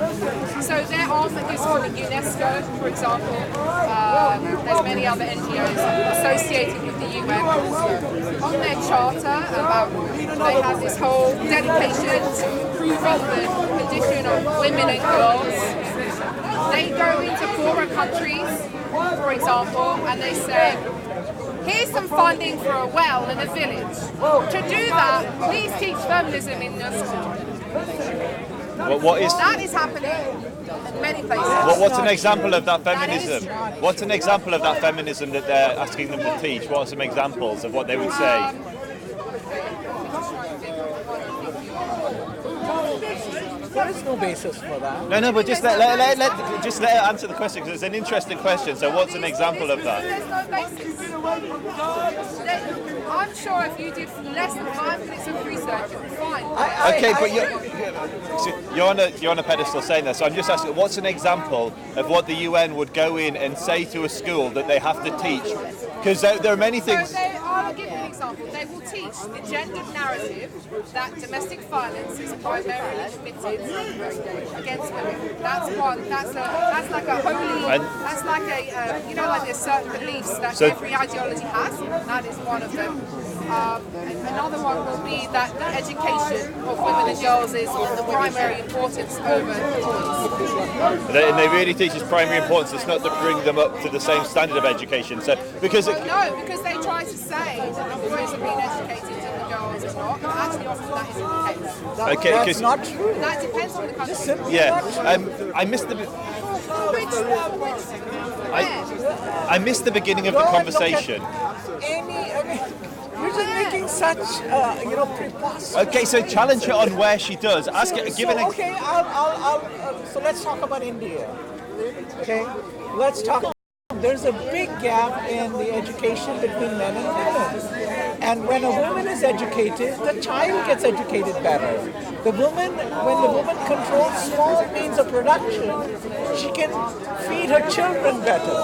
so their arm that gives funding, UNESCO, for example, there's many other NGOs associated with the UN. On their charter, they have this whole dedication to improving the condition of women and girls. They go into poorer countries, for example, and they say, here's some funding for a well in a village. To do that, please teach feminism in your school. That is happening in many places. What's an example of that feminism? What's an example of that feminism that they're asking them to teach? What are some examples of what they would say? There is no basis for that. No, but just let her answer the question, because it's an interesting question. So what's an example of that? There's no basis. I'm sure if you did less than 5 minutes of research, it would be fine. Okay, but you're on a pedestal saying that. So I'm just asking, what's an example of what the UN would go in and say to a school that they have to teach? Because there are many things. So I'll give you an example. They will teach the gendered narrative that domestic violence is primarily committed against women. That's one. That's like a holy. That's like a you know, like there's certain beliefs that every ideology has. That is one of them. Another one will be that the education of women and girls is of the primary importance over boys. And they really teach us primary importance. It's not to bring them up to the same standard of education. So because no, because they try to say that the boys are being educated and the girls are not. But actually, often that isn't the case. Okay, that's not true. That depends on the country. Yeah, I missed the. I missed the beginning of the conversation. You're just making such, preposterous. Okay, so challenge her on where she does. Ask it. Give an. Okay, so let's talk about India. Okay, let's talk. There's a big gap in the education between men and women. And when a woman is educated, the child gets educated better. When the woman controls small means of production, she can feed her children better.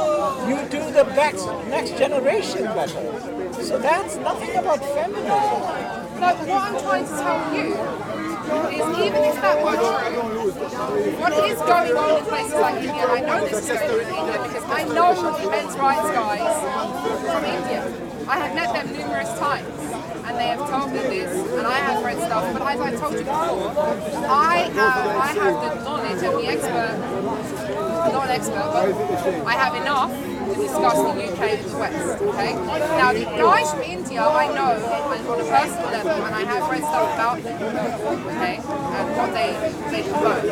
You do the next generation better. So that's nothing about feminism. No, what I'm trying to tell you is, even if that were true, what is going on in places like India, I know this is going on in India because I know the men's rights guys from India. I have met them numerous times and they have told me this, and I have read stuff, but as I told you before, I have the knowledge of the expert, not an expert, but I have enough to discuss the UK and the West, okay? Now, the guys from India, I know on a personal level, and I have read stuff about them, okay, and what they promote.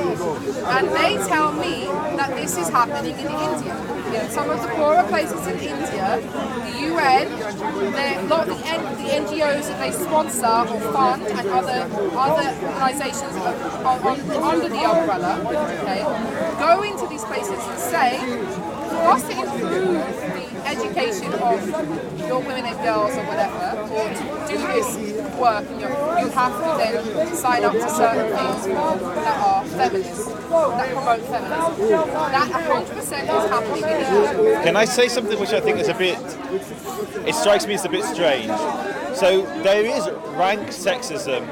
And they tell me that this is happening in India. In some of the poorer places in India, the UN, the NGOs that they sponsor or fund, and other organisations under the umbrella, okay, go into these places and say, for us to improve the education of your women and girls or whatever, or to do this work, you have to then sign up to certain things that are feminist, that promote feminism. That 100% is happening in India. Can I say something which I think is it strikes me as a bit strange. So there is rank sexism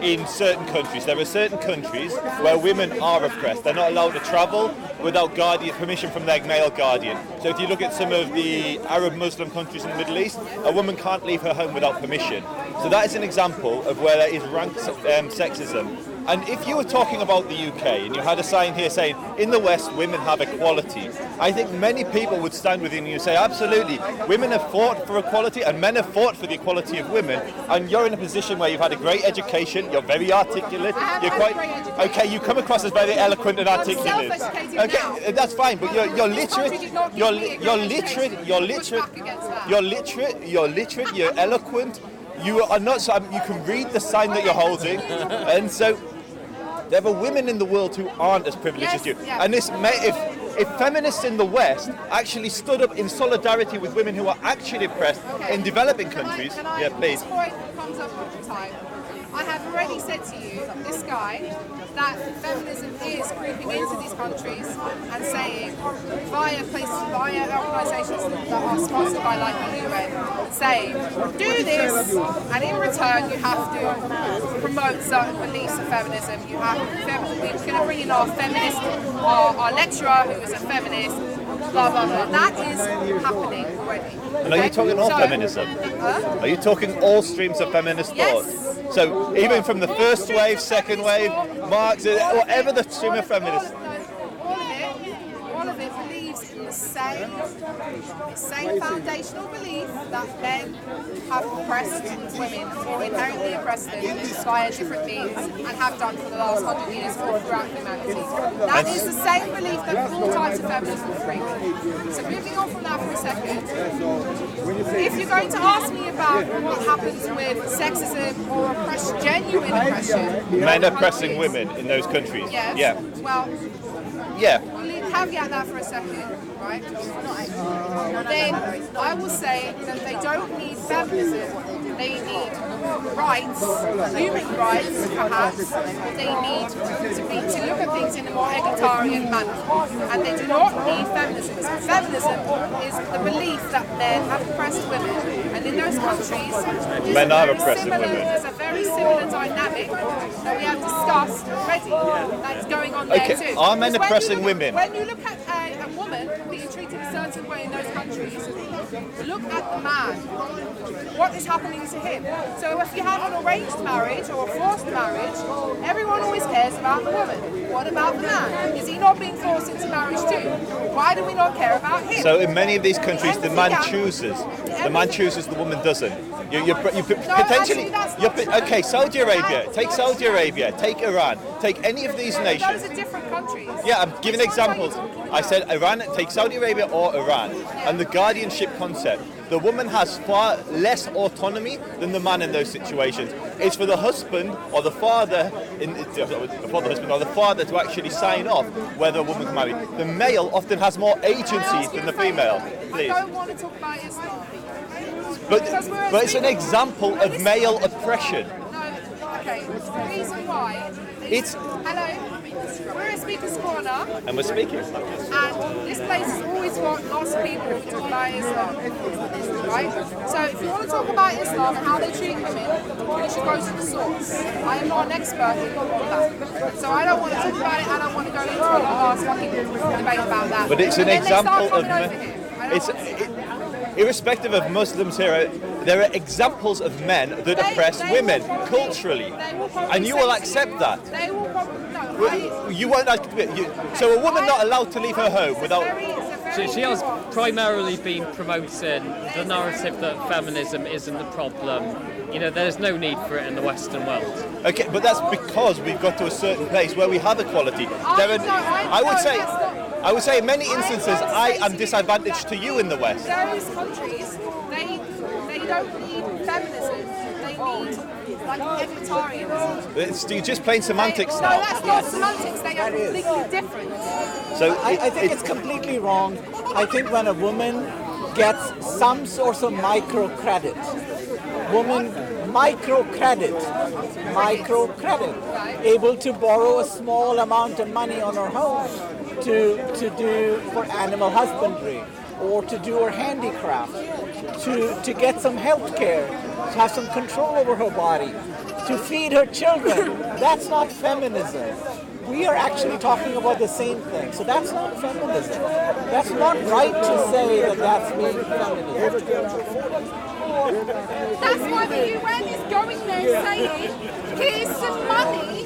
in certain countries. There are certain countries where women are oppressed. They're not allowed to travel without permission from their male guardian. So if you look at some of the Arab Muslim countries in the Middle East, a woman can't leave her home without permission. So that is an example of where there is rank sexism. And if you were talking about the UK and you had a sign here saying, in the West, women have equality, I think many people would stand with you and you say, absolutely, women have fought for equality and men have fought for the equality of women. And you're in a position where you've had a great education, you're very articulate, you're quite, okay, you come across as very eloquent and articulate. Okay, that's fine, but you're literate, you're eloquent, you are not, you can read the sign that you're holding, and so there are women in the world who aren't as privileged as you. Yes. And if feminists in the West actually stood up in solidarity with women who are actually oppressed in developing countries, please. This point comes up all the time. I have already said to you, this guy, that feminism is creeping into these countries and saying, via organisations that are sponsored by like the UN, saying, do this, and in return you have to promote certain beliefs of feminism. We're going to bring in our feminist, our lecturer who is a feminist, blah, blah, blah. That is happening already. And are you talking all feminism? Are you talking all streams of feminist thought? So even from the first wave, second wave, Marx, whatever the stream of feminists. All of it believes in the same foundational belief that men have oppressed women or inherently oppressed them via different means and have done for the last 100 years all throughout humanity. That is the same belief that all types of feminism bring. So moving on from that for a second, if you're going to ask me about what happens with sexism or genuine oppression... Men oppressing women in those countries. Yes. Yeah. Well... Yeah. We'll caveat that for a second, right? Then I will say that they don't need feminism. They need rights, human rights, perhaps. They need to look at things in a more egalitarian manner. And they do not need feminism. Feminism is the belief that men have oppressed women. And in those countries, Men are oppressing women. there's a very similar dynamic that we have discussed already that is going on there Okay, too. are men Because when oppressing you look- women? When you look at a woman being treated a certain way in those countries, look at the man. What is happening to him? So if you have an arranged marriage or a forced marriage, everyone always cares about the woman. What about the man? Is he not being forced into marriage too? Why do we not care about him? So in many of these countries, the man chooses. The man chooses, the woman doesn't. You potentially. Okay, Saudi Arabia. Take Saudi Arabia. Take Iran. Take any of these nations. Those are different countries. Yeah, I'm giving examples. I said Iran, take Saudi Arabia or Iran. And the guardianship concept. The woman has far less autonomy than the man in those situations. It's for the husband or the father, for the husband or the father to actually sign off whether a woman can marry. The male often has more agency than the female. Please. I don't want to talk about Islam. But it's an example of male oppression. Okay, the reason why. Hello, we're at Speaker's Corner. And we're speaking. And this place has always got lots of people who talk about Islam. Right? So if you want to talk about Islam and how they treat women, you should go to the source. I am not an expert in all of that. So I don't want to talk about it, I don't want to go into a long-ass fucking debate about that. But it's an then example of men. Irrespective of Muslims here, there are examples of men that oppress women culturally, and you will accept that. They will probably, You won't. So a woman not allowed to leave her home without. She has primarily been promoting the narrative that feminism isn't the problem. You know, there's no need for it in the Western world. Okay, but that's because we've got to a certain place where we have equality. I would say in many instances I am disadvantaged to you in the West. Those countries, they don't need feminism. They need like egalitarianism. You're just plain semantics No, now. that's not semantics. They are completely different. So I think it's completely wrong. I think when a woman gets some sort of microcredit, able to borrow a small amount of money on her home to do for animal husbandry or to do her handicraft, to get some health care, to have some control over her body, to feed her children. That's not feminism. We are actually talking about the same thing. So that's not feminism. That's not right to say that that's being feminism. That's why the UN is going there saying, here's some money,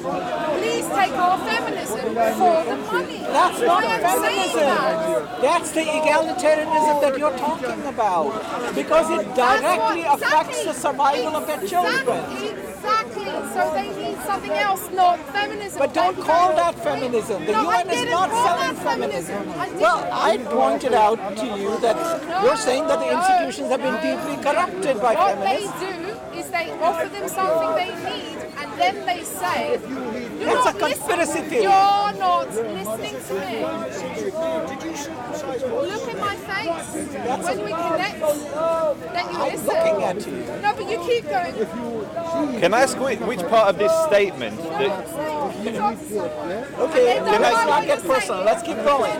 please take our feminism for the money. That's not feminism. That. That's the egalitarianism that you're talking about. Because it directly affects the survival of their children. Exactly. So they need something else, not feminism. But don't call that feminism. The UN is not selling feminism. Well, I pointed out to you that you're saying that the institutions have been deeply corrupted by feminists. What they do is they offer them something they need, and then they say, It's a conspiracy theory. You're not listening to me. Look at my face. When we connect, then you listen. I'm looking at you. No, but you keep going. Can I ask which part of this statement that? Okay, let's not get personal. Let's keep going.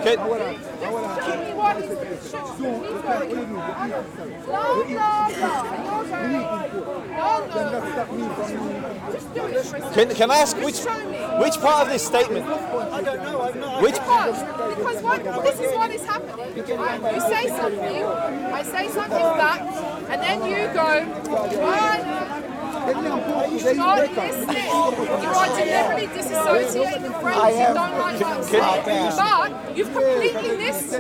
Can I ask which part of this statement? I don't know. Because this is what is happening. You say something, I say something back, and then you go, you're not listening. You are deliberately disassociating the brains. You don't like what I'm saying. But you've completely missed.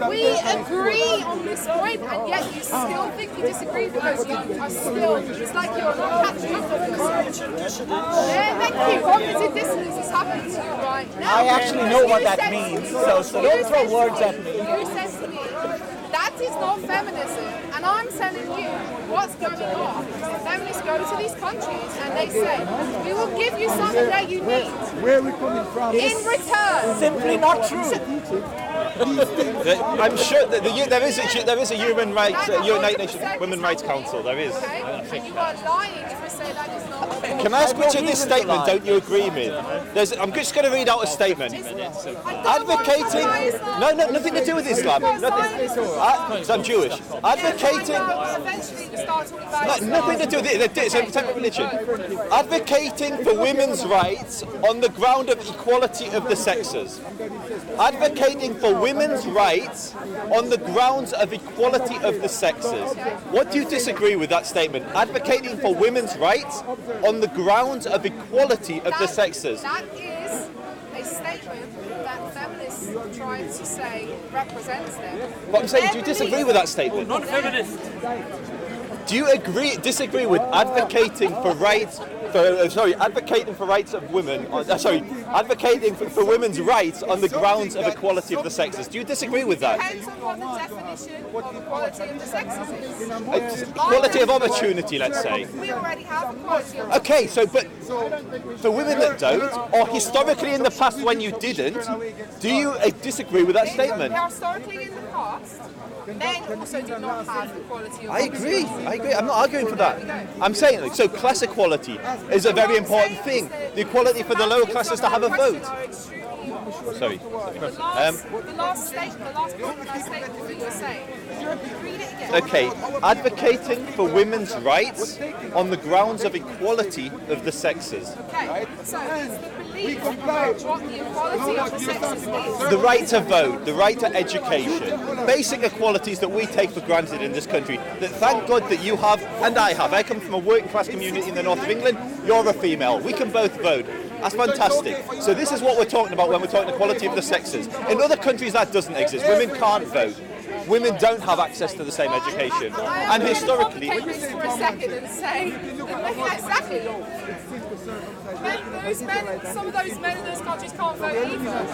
We agree on this point, and yet you still think you disagree because you are still, it's like you're not catching up with yourself. Yeah, thank you. Cognitive dissonance is happening to you right now. I actually know what that means, so don't throw words at me. You said to me, that is not feminism, and I'm telling you what's going on. Feminists go to these countries and they say, we will give you something that you need. Where are we coming from? In return. Simply not true. I'm sure that there is a human rights, United Nations Women's Rights Council. There is. And you are lying if you say that is not. Can I ask which of this statement don't you agree with? I'm just going to read out a statement. Advocating, nothing to do with Islam. Nothing. So I'm Jewish. Advocating. Eventually, the start are talking about Nothing to do with it. It's a type of religion. Advocating for women's rights on the ground of equality of the sexes. Advocating for women's rights on the grounds of equality of the sexes. What do you disagree with that statement? Advocating for women's rights on the grounds of equality of the sexes. That is a statement that feminists try to say represents them. But I'm saying, do you disagree with that statement? Not feminist. Do you disagree with advocating for rights? Advocating for rights of women. Advocating for women's rights on the grounds of equality of the sexes. Do you disagree with that? Depends on what the definition of equality of the sexes is. Equality of opportunity, let's say. We already have equality of Okay, but for women that don't, or historically in the past when you didn't, do you disagree with that statement? Historically in the past, men also did not have equality of I agree. I'm not arguing for that. I'm saying, so class equality is a very important thing. The equality for the lower classes to have a vote. Sorry. The last point that I stated that you were saying. Read it again. Okay, advocating for women's rights on the grounds of equality of the sexes. Okay, so it's the belief about what the equality of the sexes is. The right to vote, the right to education, basic equalities that we take for granted in this country, that thank God that you have and I have. I come from a working class community in the north of England, you're a female, we can both vote. That's fantastic. So this is what we're talking about when we're talking equality of the sexes. In other countries that doesn't exist. Women can't vote. Women don't have access to the same education. And historically... Take this for a second and say, exactly. Some of those men in those countries can't vote either.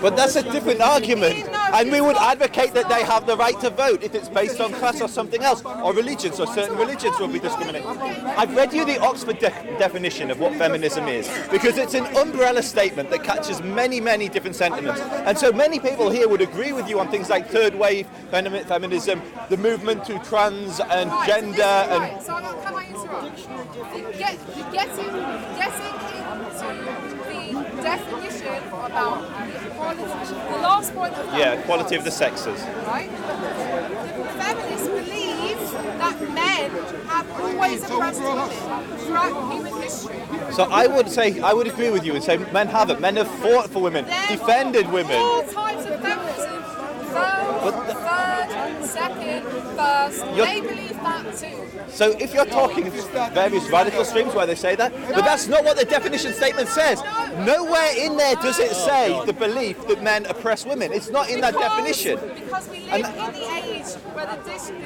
But that's a different argument. And we would advocate that they have the right to vote if it's based on class or something else, or religion, so certain religions will be discriminated. I've read you the Oxford definition of what feminism is, because it's an umbrella statement that catches many, many different sentiments. And so many people here would agree with you on things like third wave feminism, the movement to trans and gender and... So can I interrupt? Getting into the definition about equality, the last point of that equality of the sexes. Right? The feminists believe that men have always oppressed women throughout human history. So I would agree with you and say men haven't. Men have fought for women, defended women. All types of feminism, third, second, first, they believe that too. So if you're talking various radical streams where they say that, but that's not what the definition statement says. Nowhere in there does it say the belief that men oppress women. It's not in that definition. Because we live in the age where the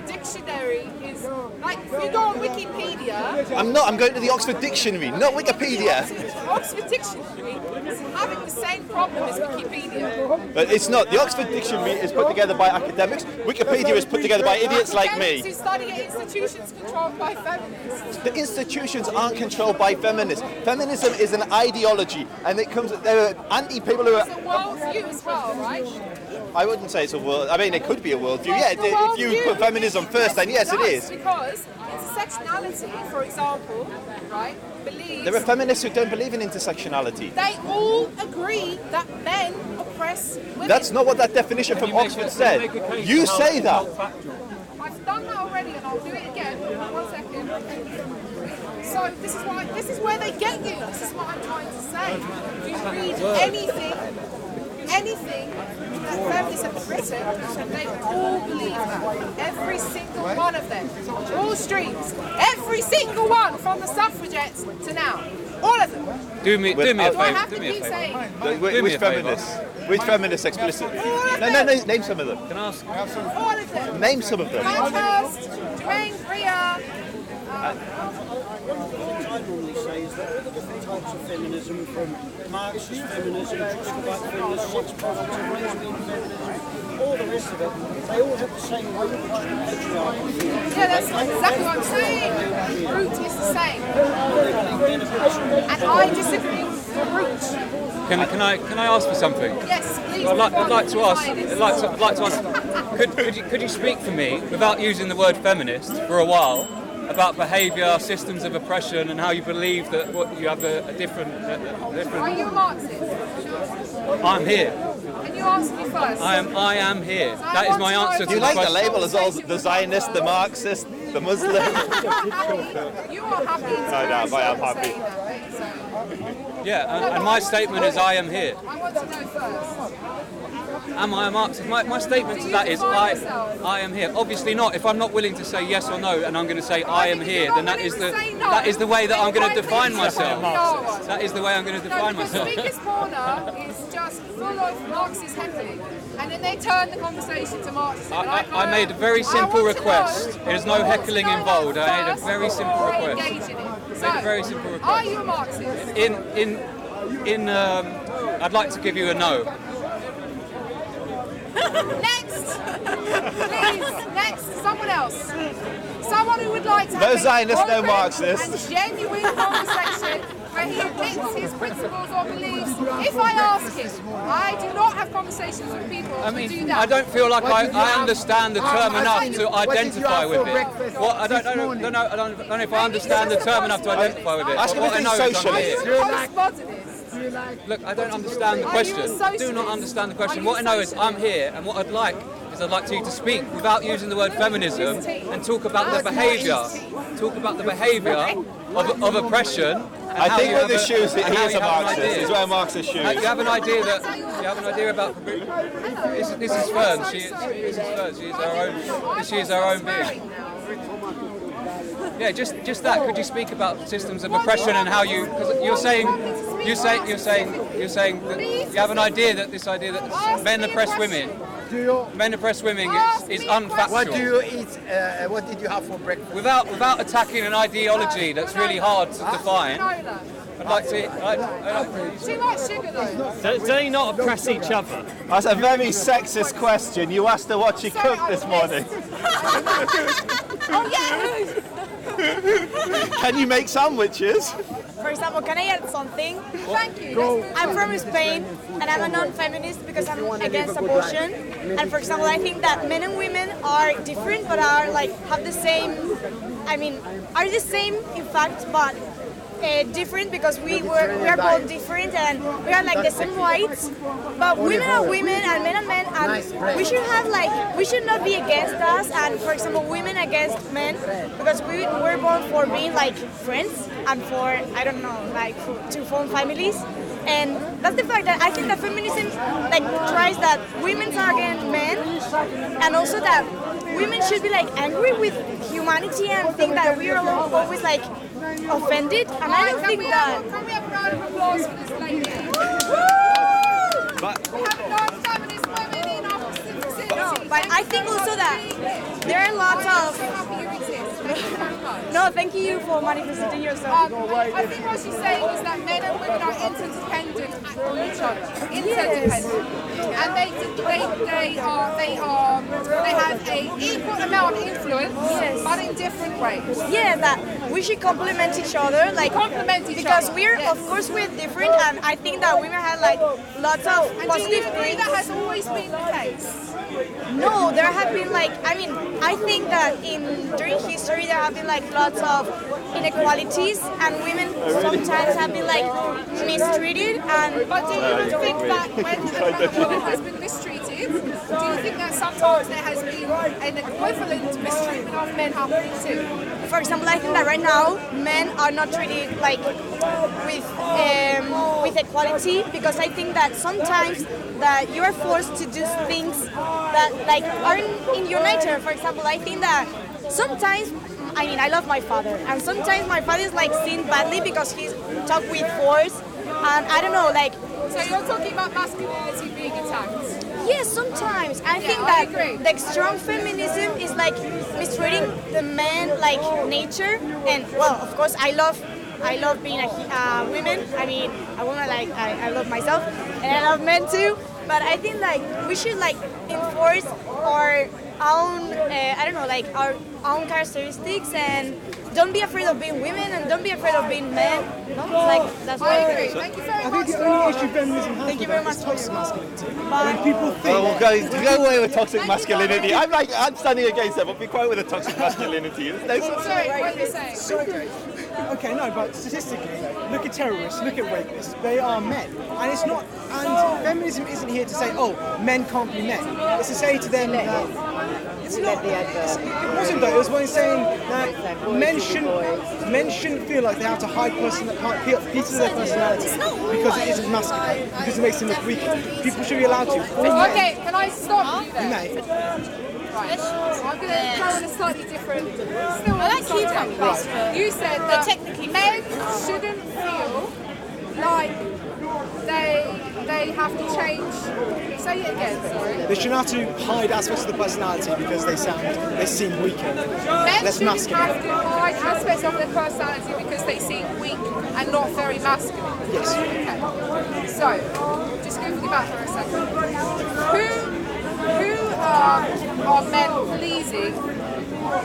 dictionary is, like, if you go on Wikipedia... I'm going to the Oxford Dictionary, not Wikipedia. The Oxford Dictionary is having the same problem as Wikipedia. But it's not. The Oxford Dictionary is put together by academics. Wikipedia is put together by idiots like me. To study at institutions controlled by feminists. The institutions aren't controlled by feminists. Feminism is an ideology, and there are anti-people who are... It's a worldview as well, right? I wouldn't say it's a world. I mean, it could be a worldview. Yeah, if you put feminism first, then yes, it is. Because intersectionality, for example, right, believes... There are feminists who don't believe in intersectionality. They all agree that men oppress women. That's not what that definition from Oxford said. You say that. I've done that already, and I'll do it again. 1 second. So this is where they get you. This is what I'm trying to say. If you read anything that feminists have written, they all believe that. Every single one of them. All streams. Every single one, from the suffragettes to now. All of them. Do me a favour. I have to keep saying. Which feminists? Which feminists explicitly? No, name some of them. Can I ask? All of them. Name some of them. Pankhurst, Duane Brea. I normally say is that all the different types of feminism, from Marxist feminism, Suffragette feminism, sex positive, lesbian feminism, all the rest of it, they all have the same root, patriarchy. Yeah, that's exactly what I'm saying. The root is the same. And I disagree with the root. Can I ask for something? Yes, please. I'd like to ask. Could you speak for me without using the word feminist for a while about behaviour, systems of oppression, and how you believe that you have a different. Are you a Marxist? I'm here. Can you answer me first? I am here. So That is my answer to Do you the like the question. label as all the Zionist, the Marxist, the Muslim? You are happy to I am happy. say that, so. Yeah, and my statement is I am here. I want to know first. Am I a Marxist? My statement to that is I am here. Obviously not. If I'm not willing to say yes or no, and I'm going to say I am here, then that is the way that I'm going to define myself. That is the way I'm going to define myself. The Speaker's Corner is just full of Marxist heckling, and then they turn the conversation to Marxism. I made a very simple request. There's no heckling involved. I made a very simple request. So, very simple request. Are you a Marxist? I'd like to give you a no. Next! Please, next, someone else. Someone who would like to have No a Zionist, no open Marxist. and genuine conversation where he admits his principles or beliefs. If I ask him, I do not have conversations with people who do that. I don't feel like I understand the term enough to identify with it. I don't know if I understand the term enough to identify with it. Ask him What if I he's know is I'm socialist. here. Look, I don't understand the question. Do not understand the question. What I know is I'm here, and what I'd like is I'd like you to speak without using the word feminism and talk about the behaviour. Talk about the behaviour of oppression. I think with the shoes, he is a Marxist. He's wearing Marxist shoes. You have an idea that you have an idea about. This is Fern. She is her own being. Yeah, just that. Could you speak about systems of oppression and how you? Because you're saying that you have an idea that this idea that men oppress women. Men oppress women is unfactual. What do you eat? What did you have for breakfast? Without attacking an ideology that's really hard to define. I'd like to. Too much sugar though. Do they not oppress each other? That's a very sexist question. You asked her what she cooked this morning. Oh yeah. Can you make sandwiches? For example, can I add something? Thank you. I'm from Spain and I'm a non-feminist because I'm against abortion. And for example, I think that men and women are different but are like have the same, are the same in fact, but different because we are both different and we are like the same rights. But women are women and men are men, and we should not be against us. And for example, women against men because we were born for being like friends and for to form families. And that's the fact that I think that feminism tries that women are against men, and also that women should be angry with humanity and think that we are always offended. And I don't think that. Can we have a round of applause for this lady? We have a lot of feminist women in our vicinity. But I think also that there are lots of. No, thank you for manifesting yourself. I think what she's saying is that men and women are interdependent on each other. Interdependent. And they have an equal amount of influence, but in different ways. Yeah, that we should complement each other, because we're of course we're different, and I think that women have lots of positive things. Do you agree that has always been the case? No, there have been I think that during history there have been lots of inequalities, and women sometimes have been mistreated. But do you think that when a woman has been mistreated, do you think that sometimes there has been an equivalent mistreatment of men happening too? For example, I think that right now men are not treated with equality, because I think that sometimes that you are forced to do things that aren't in your nature. For example, I think that sometimes, I love my father, and sometimes my father is seen badly because he's talked with force, and I don't know, So you're talking about masculinity being attacked? Yes, sometimes. I think that the strong feminism is mistreating the man nature, and well, of course, I love being a woman. A woman I love myself, and I love men too. But I think we should enforce our own, I don't know, like our own characteristics, and don't be afraid of being women and don't be afraid of being men. No? Like, that's what I agree. Thank you very I much. think the only issue feminism has Thank you with very that is much. toxic masculinity. When people think... Oh, go away with toxic masculinity. I'm standing against that, but be quiet with the toxic masculinity. There's no Sorry, what are you saying? Okay, no, but statistically, look at terrorists, look at rapists. They are men, and it's not. And feminism isn't here to say, oh, men can't be men. It's to say to them that it's not. It wasn't though. It was when saying that men shouldn't feel like they have to hide pieces of their personality because it isn't masculine, because it makes them look weak. People should be allowed to. Okay, can I stop you there? You may. Right. I'm going to go on a slightly different, still on the subject. But you said that men shouldn't feel like they have to change. Say it again, sorry. They shouldn't have to hide aspects of the personality because they seem weaker. Men Less shouldn't masculine. have to hide aspects of their personality because they seem weak and not very masculine. Yes. Okay. So, just goofing about for a second. Who are men pleasing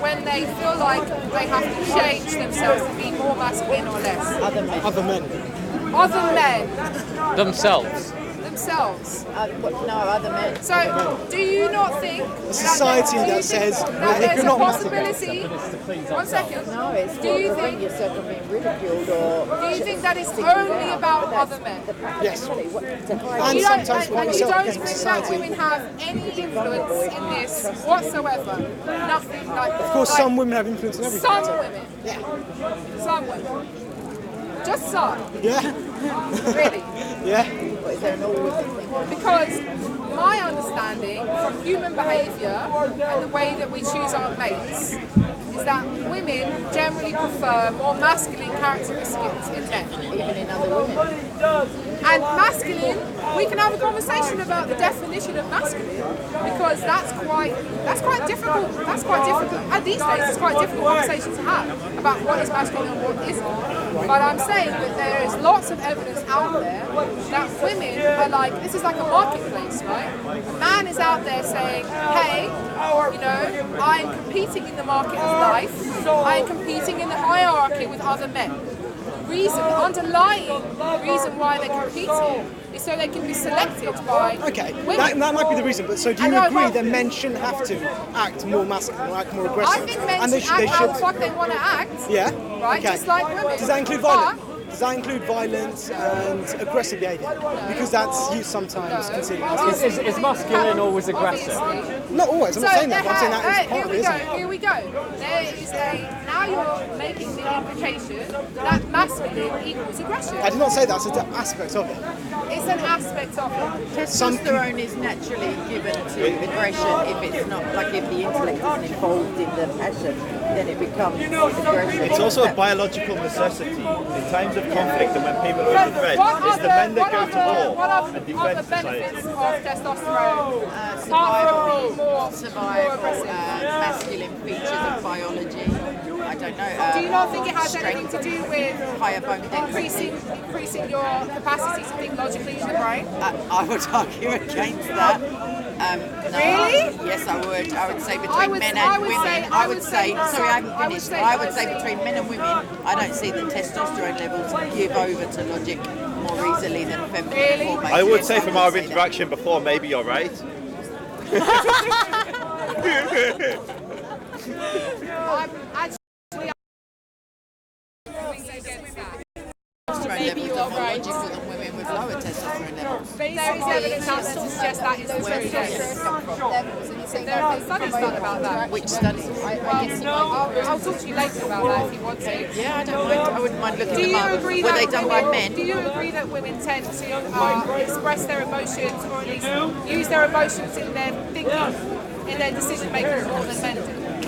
when they feel like they have to change themselves to be more masculine or less? Other men. Other men. Themselves. Themselves. No, other men. So, do you not think A society that says that if there's you're a not possibility? One second. No, it's Do you to prevent think? yourself from being ridiculed or... Do you think that it's only about other men? Yes. And And you sometimes don't, for and you yourself don't against think that society. women have any influence in this whatsoever? Nothing like that. Of course, some women have influence in everything. Some so- women. Yeah. Some women. Just some. Yeah. Really. Yeah. Because my understanding from human behaviour and the way that we choose our mates is that women generally prefer more masculine characteristics in men. Even in other women. And masculine, we can have a conversation about the definition of masculine because that's quite difficult. That's quite difficult. And these days, it's quite a difficult conversation to have about what is masculine and what isn't. But I'm saying that there is lots of evidence out there that women are like, this is like a marketplace, right? A man is out there saying, hey, you know, I'm competing in the market of life. I am competing in the hierarchy with other men. The underlying reason why they're competing is so they can be selected by women. That might be the reason, but so do you agree that men shouldn't have to act more masculine or act more aggressive? I think men should act how the fuck they want to act. Yeah? Right? Okay. Just like women. Does that include violence? Does that include violence and aggressive behaviour? Because that's used sometimes considered as... Is masculine always aggressive? Not always, I'm not saying that, but I'm saying that is part of it, isn't it? Here we go. There is now you're making the implication that masculine equals aggression. I did not say that's an aspect of it. It's an aspect of it. Testosterone is naturally given to aggression if it's not, like if the intellect isn't involved in the passion, then it becomes aggression. It's also a biological necessity. In times of conflict and when people are under threat, it's the men that go to war and defend the society. benefits of testosterone? Survival, masculine features of biology. I don't know. Do you not think it has anything to do with higher bone density? increasing your capacity to think logically in the brain? I would argue against that. No. Really? Yes, I would. I would say between men and women. I would say between men and women, I don't see that testosterone levels give over to logic more easily than feminine hormones. I would Yes, say from our that. interaction before, maybe you're right. Maybe you are right. Logical than women with lower testosterone levels. There is evidence out there to suggest that is true. There are studies done about that. Which studies? I'll talk to you later about that if you want to. Yeah, I don't mind. I wouldn't mind looking Do them you up. agree Were that they done by women- men? Do you agree that women tend to express their emotions or at least use their emotions in their thinking, in their decision making more than men do?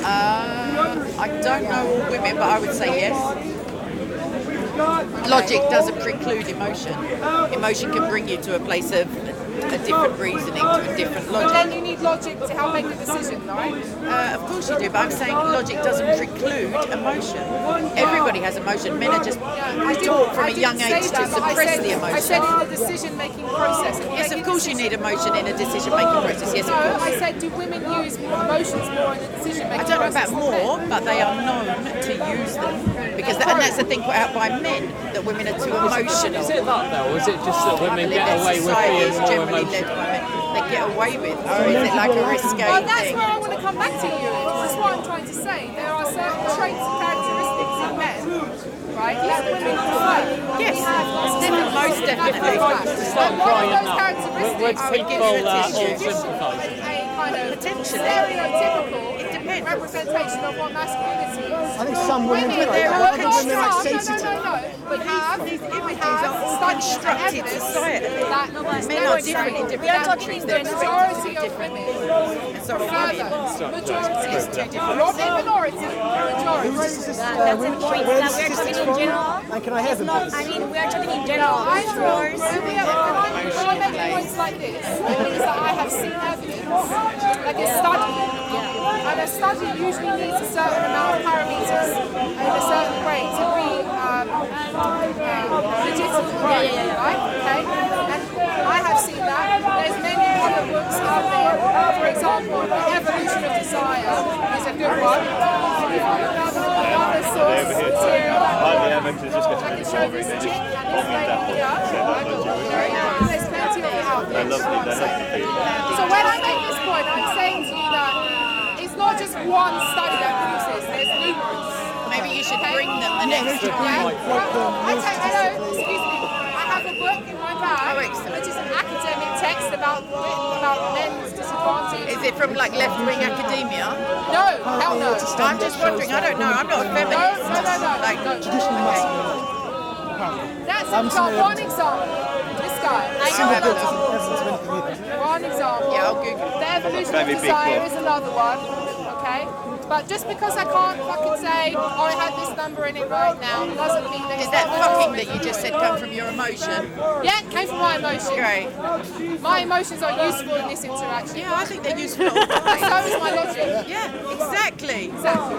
I don't know all women, but I would say yes. Logic doesn't preclude emotion. Emotion can bring you to a place of a different reasoning to a different But logic. then you need logic to help make the decision, right? Of course you do, but I'm saying logic doesn't preclude emotion. Everybody has emotion. Men are just taught from a young age to suppress the emotion. I said in the decision-making process. Yes, of course you need emotion in a decision-making process. Yes, of No, course. I said, do women use emotions more in the decision-making I don't know process? about more, but they are known to use them because, and that's the thing put out by men that women are too emotional. Is it that though, or is it just that women get away with being more emotional? They get away with, or is it like a risque Well, that's thing? where I want to come back to you. That's what I'm trying to say. There are certain traits and characteristics in men, right, that women prefer. Yes, most definitely. Stop crying now. Characteristics Would people all a sympathise? kind of stereotypical representation of what masculinity is. I think some women do. They're I all think women are sensitive. No. But these images are all constructed societally. Men are different in different countries. The majority of women majority is too different. Not a minority, majority. Where is this statistics from? And can I have them, please? I mean, we are talking in general. I know. When I make points like this, it means that I have seen evidence, like a study. And a study usually needs a certain amount of parameters in a certain way to be legitimate, right? Okay? And I have seen that. There's many other books out there. For example, The Evolution of Desire is a good one. Another source material I can show this chick and this lady here. There's plenty of it out there. So when I make this point, I'm saying to you that it's not just one study that proves this, there's numerous. Maybe you should bring them the next time. Excuse me, I have a book in my bag, which is an academic text about men's disadvantage. Is it from like left-wing academia? No, hell no. I'm just wondering, I don't know, I'm not a feminist. No. Like, Traditional masculinity. That's one example. This guy. One example. Yeah, I'll Google. The Evolution of Desire is another one. Okay? But just because I can't fucking say, oh, it had this number in it right now, doesn't mean that Did that fucking that you just said come from your emotion? Yeah, it came from my emotion. Great. My emotions are useful in this interaction. Yeah, I think they're useful. So is my logic. Yeah, exactly. Exactly.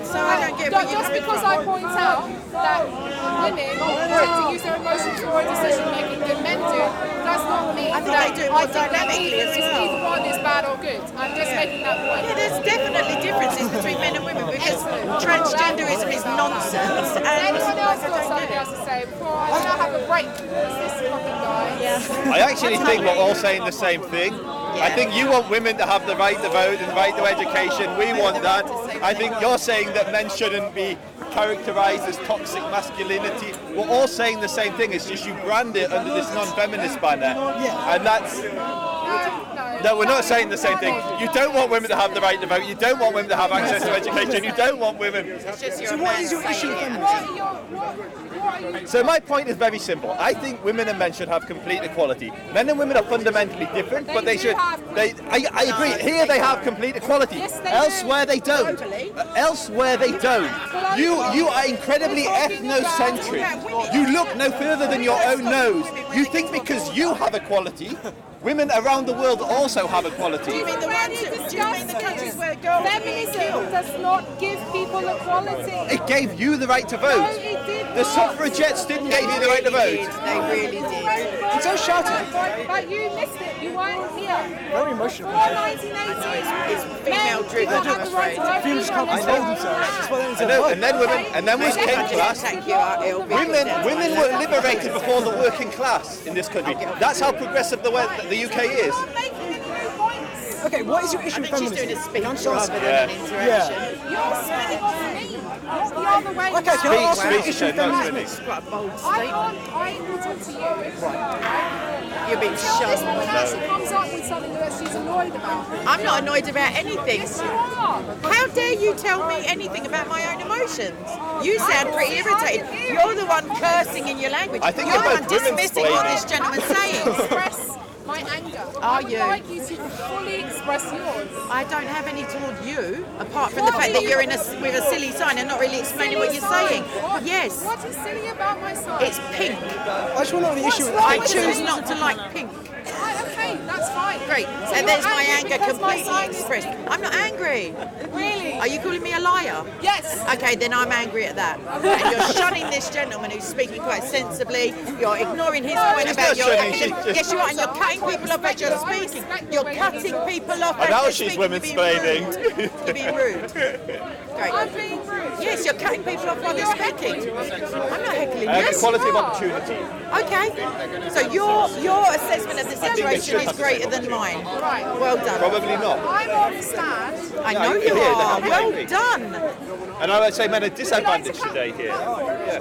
So I don't get what you're just coming because from. I point out that women tend to use their emotions more in decision making than men do, does not mean I think that they do it more I think that dynamically as well. either one is bad or good. I'm just making that point. Yeah, there's definitely differences between men and women because transgenderism is nonsense. And anyone else got something else to say before I now have a break? It's this fucking guy. Yeah. I actually think we're all saying the same thing. I think you want women to have the right to vote and the right to education. We want that. I think you're saying that men shouldn't be characterised as toxic masculinity. We're all saying the same thing. It's just you brand it under this non-feminist banner. And that's... No, we're not saying the same thing. You don't want women to have the right to vote. You don't want women to have access to education. You don't want women... So what is your issue with feminism? So my point is very simple. I think women and men should have complete equality. Men and women are fundamentally different, but they should... I agree. Here they have complete equality. Elsewhere they don't. Elsewhere they don't. You are incredibly ethnocentric. You look no further than your own nose. You think because you have equality, women around the world also have equality. Do you mean the ones? Do you mean the countries where girls are being Feminism killed? does not give people equality. It gave you the right to vote. No, it did The not. suffragettes didn't give you the right to vote. They really did. It's so shouting. But you missed it. You weren't here. Very emotional. Before 1980, It's female driven, I'm afraid. Females can't control themselves. That's what I know, and then women, and then we came to us. Women were liberated before the working class in this country. That's how progressive the UK is. Okay, what is your issue with feminism? She's doing a speech Can I just ask? rather than an interaction. you're spinning off me. Not the other way Okay, can I ask you your Speech, issue with no, feminism? speech. Quite a bold I statement. will talk to you. You're being Until this shunned. woman actually comes up with something that she's annoyed about. I'm not annoyed about anything. Yes, you are. How dare you tell me anything about my own emotions? You sound pretty irritated. You're the one cursing in your language. I think you're the you're one both dismissing what this women's gentleman's saying. Express My anger. Are I would you? like you to fully express yours. I don't have any toward you, apart from the fact that you're with a silly sign and not really explaining what you're saying. Yes. What is silly about my sign? It's pink. I just want to know the issue with I choose not to like pink. Right, okay, that's fine. Great. So And you're there's my angry anger because my completely sign is expressed. pink? I'm not angry. Really? Are you calling me a liar? Yes. Okay, then I'm angry at that. And you're shunning this gentleman who's speaking quite sensibly. You're ignoring his point she's about not shunning, she's just- Yes, you are, and you're cutting people off as you're speaking. You're cutting people off I as know you're she's speaking. women-splaining. You're being rude. Great. I'm being rude. Yes, you're cutting people off while they're speaking. I'm not heckling you. Equality of opportunity. Okay. So your assessment of the situation is greater than mine. Right. Well done. Probably not. I'm on stand. I No, know you're you here, are. they're Well happy. done. And I would say men are disadvantaged today here. Yeah.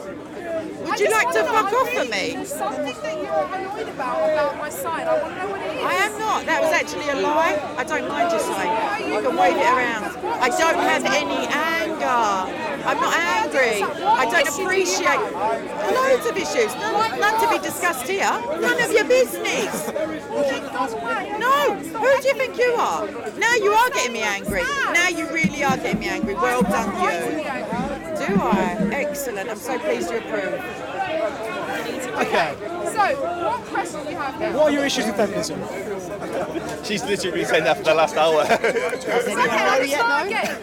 Would you like to fuck off for me? There's something that you're annoyed about my sign. I want to know what it is. I am not. That was actually a lie. I don't mind your sign. You can wave it around. I don't have any anger. I'm not angry. I don't appreciate loads of issues. None to be discussed here. None of your business. No. Who do you think you are? Now you are getting me angry. Now you really are getting me angry. Well done, you. Do I? Excellent. I'm so pleased you approve. Okay. So, what question do you have now? What are your issues with feminism? She's literally been saying that for the last hour. Does anyone know yet?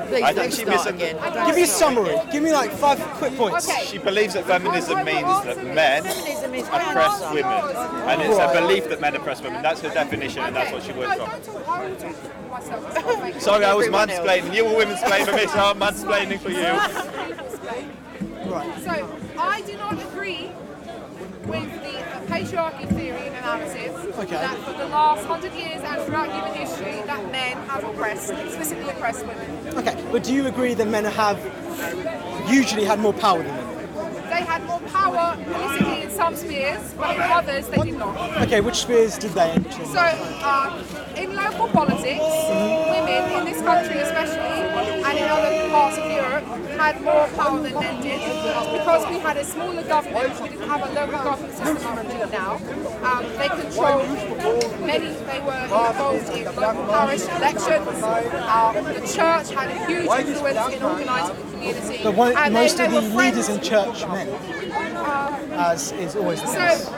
Please I don't think she start missed again. Give me a summary. Give me like 5 quick points. Okay. She believes that feminism means that men Feminism is oppress cancer. women. And it's a belief that men oppress women. That's her definition and that's what she works No, from. don't talk. I will talk for myself. It's not making Sorry, I was Everyone else. mansplaining. You were women-splaining for me, so I'm mansplaining for you. So, I do not agree with the patriarchy theory and analysis that for the last 100 years and throughout human history that men have explicitly oppressed women. Okay, but do you agree that men have usually had more power than women? They had more power politically in some spheres, but in others they did not. Okay, which spheres did they enter? So, in local politics, women in this country especially, and in other parts of Europe, had more power than men did. Because we had a smaller government, we didn't have a local government system like we do now. They controlled they were involved in local parish elections. The church had a huge influence in organising the community. But most of the leaders in church men, as is always the case. So,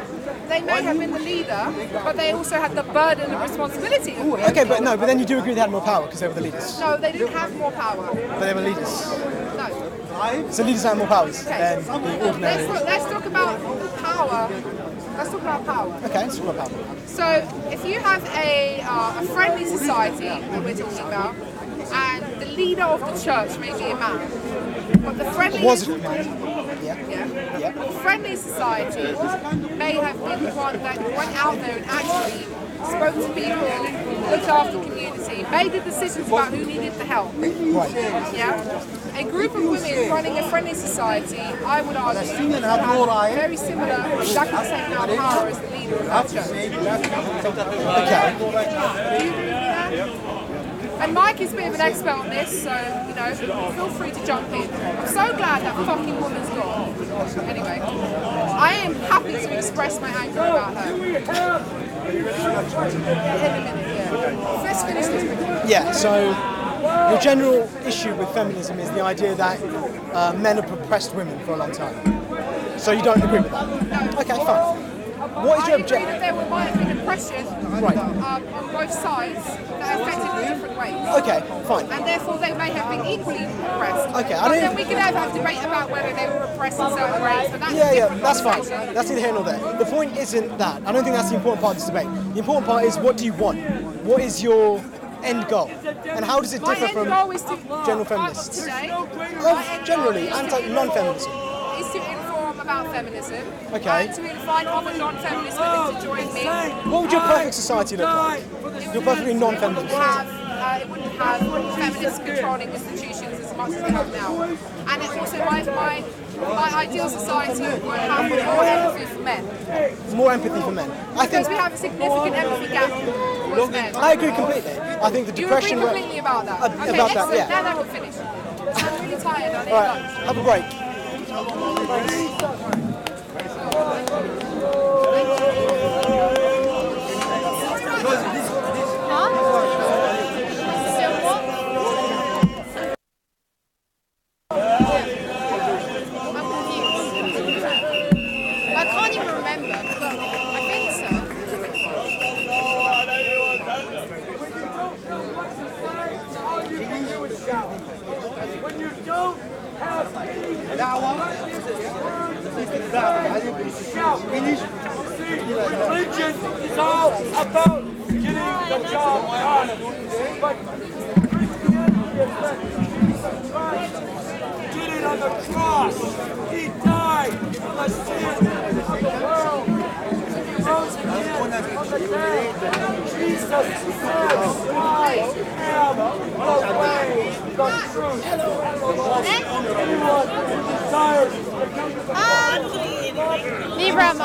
they may have been the leader, but they also had the burden and responsibility of it. Okay, but then you do agree they had more power because they were the leaders. No, they didn't have more power. But they were leaders. No. So leaders have more powers than the ordinary. Let's talk about power. Let's talk about power. Okay, let's talk about power. So, if you have a friendly society that we're talking about, and the leader of the church may be a man, but the friendly Was it a man? Yeah. The friendly society may have been the one that went out there and actually spoke to people, looked after the community, made the decisions about who needed the help. Right. Yeah. A group of women running a friendly society, I would argue, have very similar, exactly the same amount of power as the leader of our church. Okay. And Mike is a bit of an expert on this, so, feel free to jump in. I'm so glad that fucking woman's gone. Anyway, I am happy to express my anger about her. In a minute, yeah. Let's finish this. Yeah, so your general issue with feminism is the idea that men have oppressed women for a long time. So you don't agree with that? Okay, fine. What is your objection? I agree that there might have been oppression on both sides that affected in different ways. Okay, fine. And therefore they may have been equally oppressed. Okay, but then we can have debate about whether they were oppressed in certain ways. But that's a different that's fine. conversation. That's neither here nor there. The point isn't that. I don't think that's the important part of this debate. The important part is, what do you want? What is your end goal? And how does it differ from general feminists? Generally, non-feminism. Is to inform about feminism. Okay. And to find other non-feminist women to join me. What would your perfect society look like? Your perfectly non-feminist society. It wouldn't have feminist controlling institutions as much as we have now. And it also, my ideal society would have more empathy for men. More empathy for men. Because we have a significant empathy gap towards men. I agree completely. I think the depression... You agree completely about that? Okay, about that, excellent. yeah. Now that we're finished. I'm really tired. I need Alright, lunch. have a break. Thanks. Still what? I'm confused. I can't even remember. I think so. When you don't have religion is all about getting the job done. But Christianity is that Jesus Christ did it on the cross. He died for the sin of the world. He rose again on the dead. Jesus said, I am the way, the truth, and the life. Anyone who desires to come to the Father, Neither am I.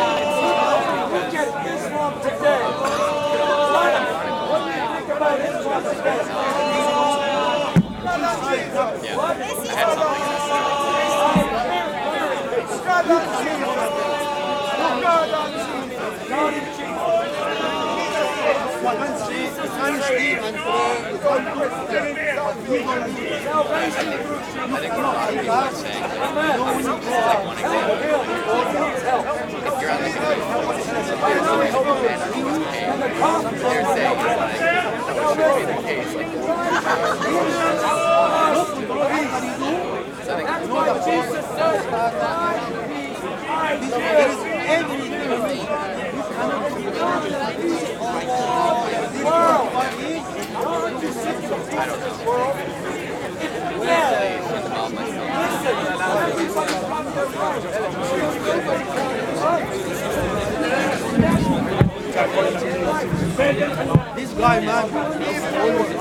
Look at Islam today. What do you think about Islam today? This guy, man, he's almost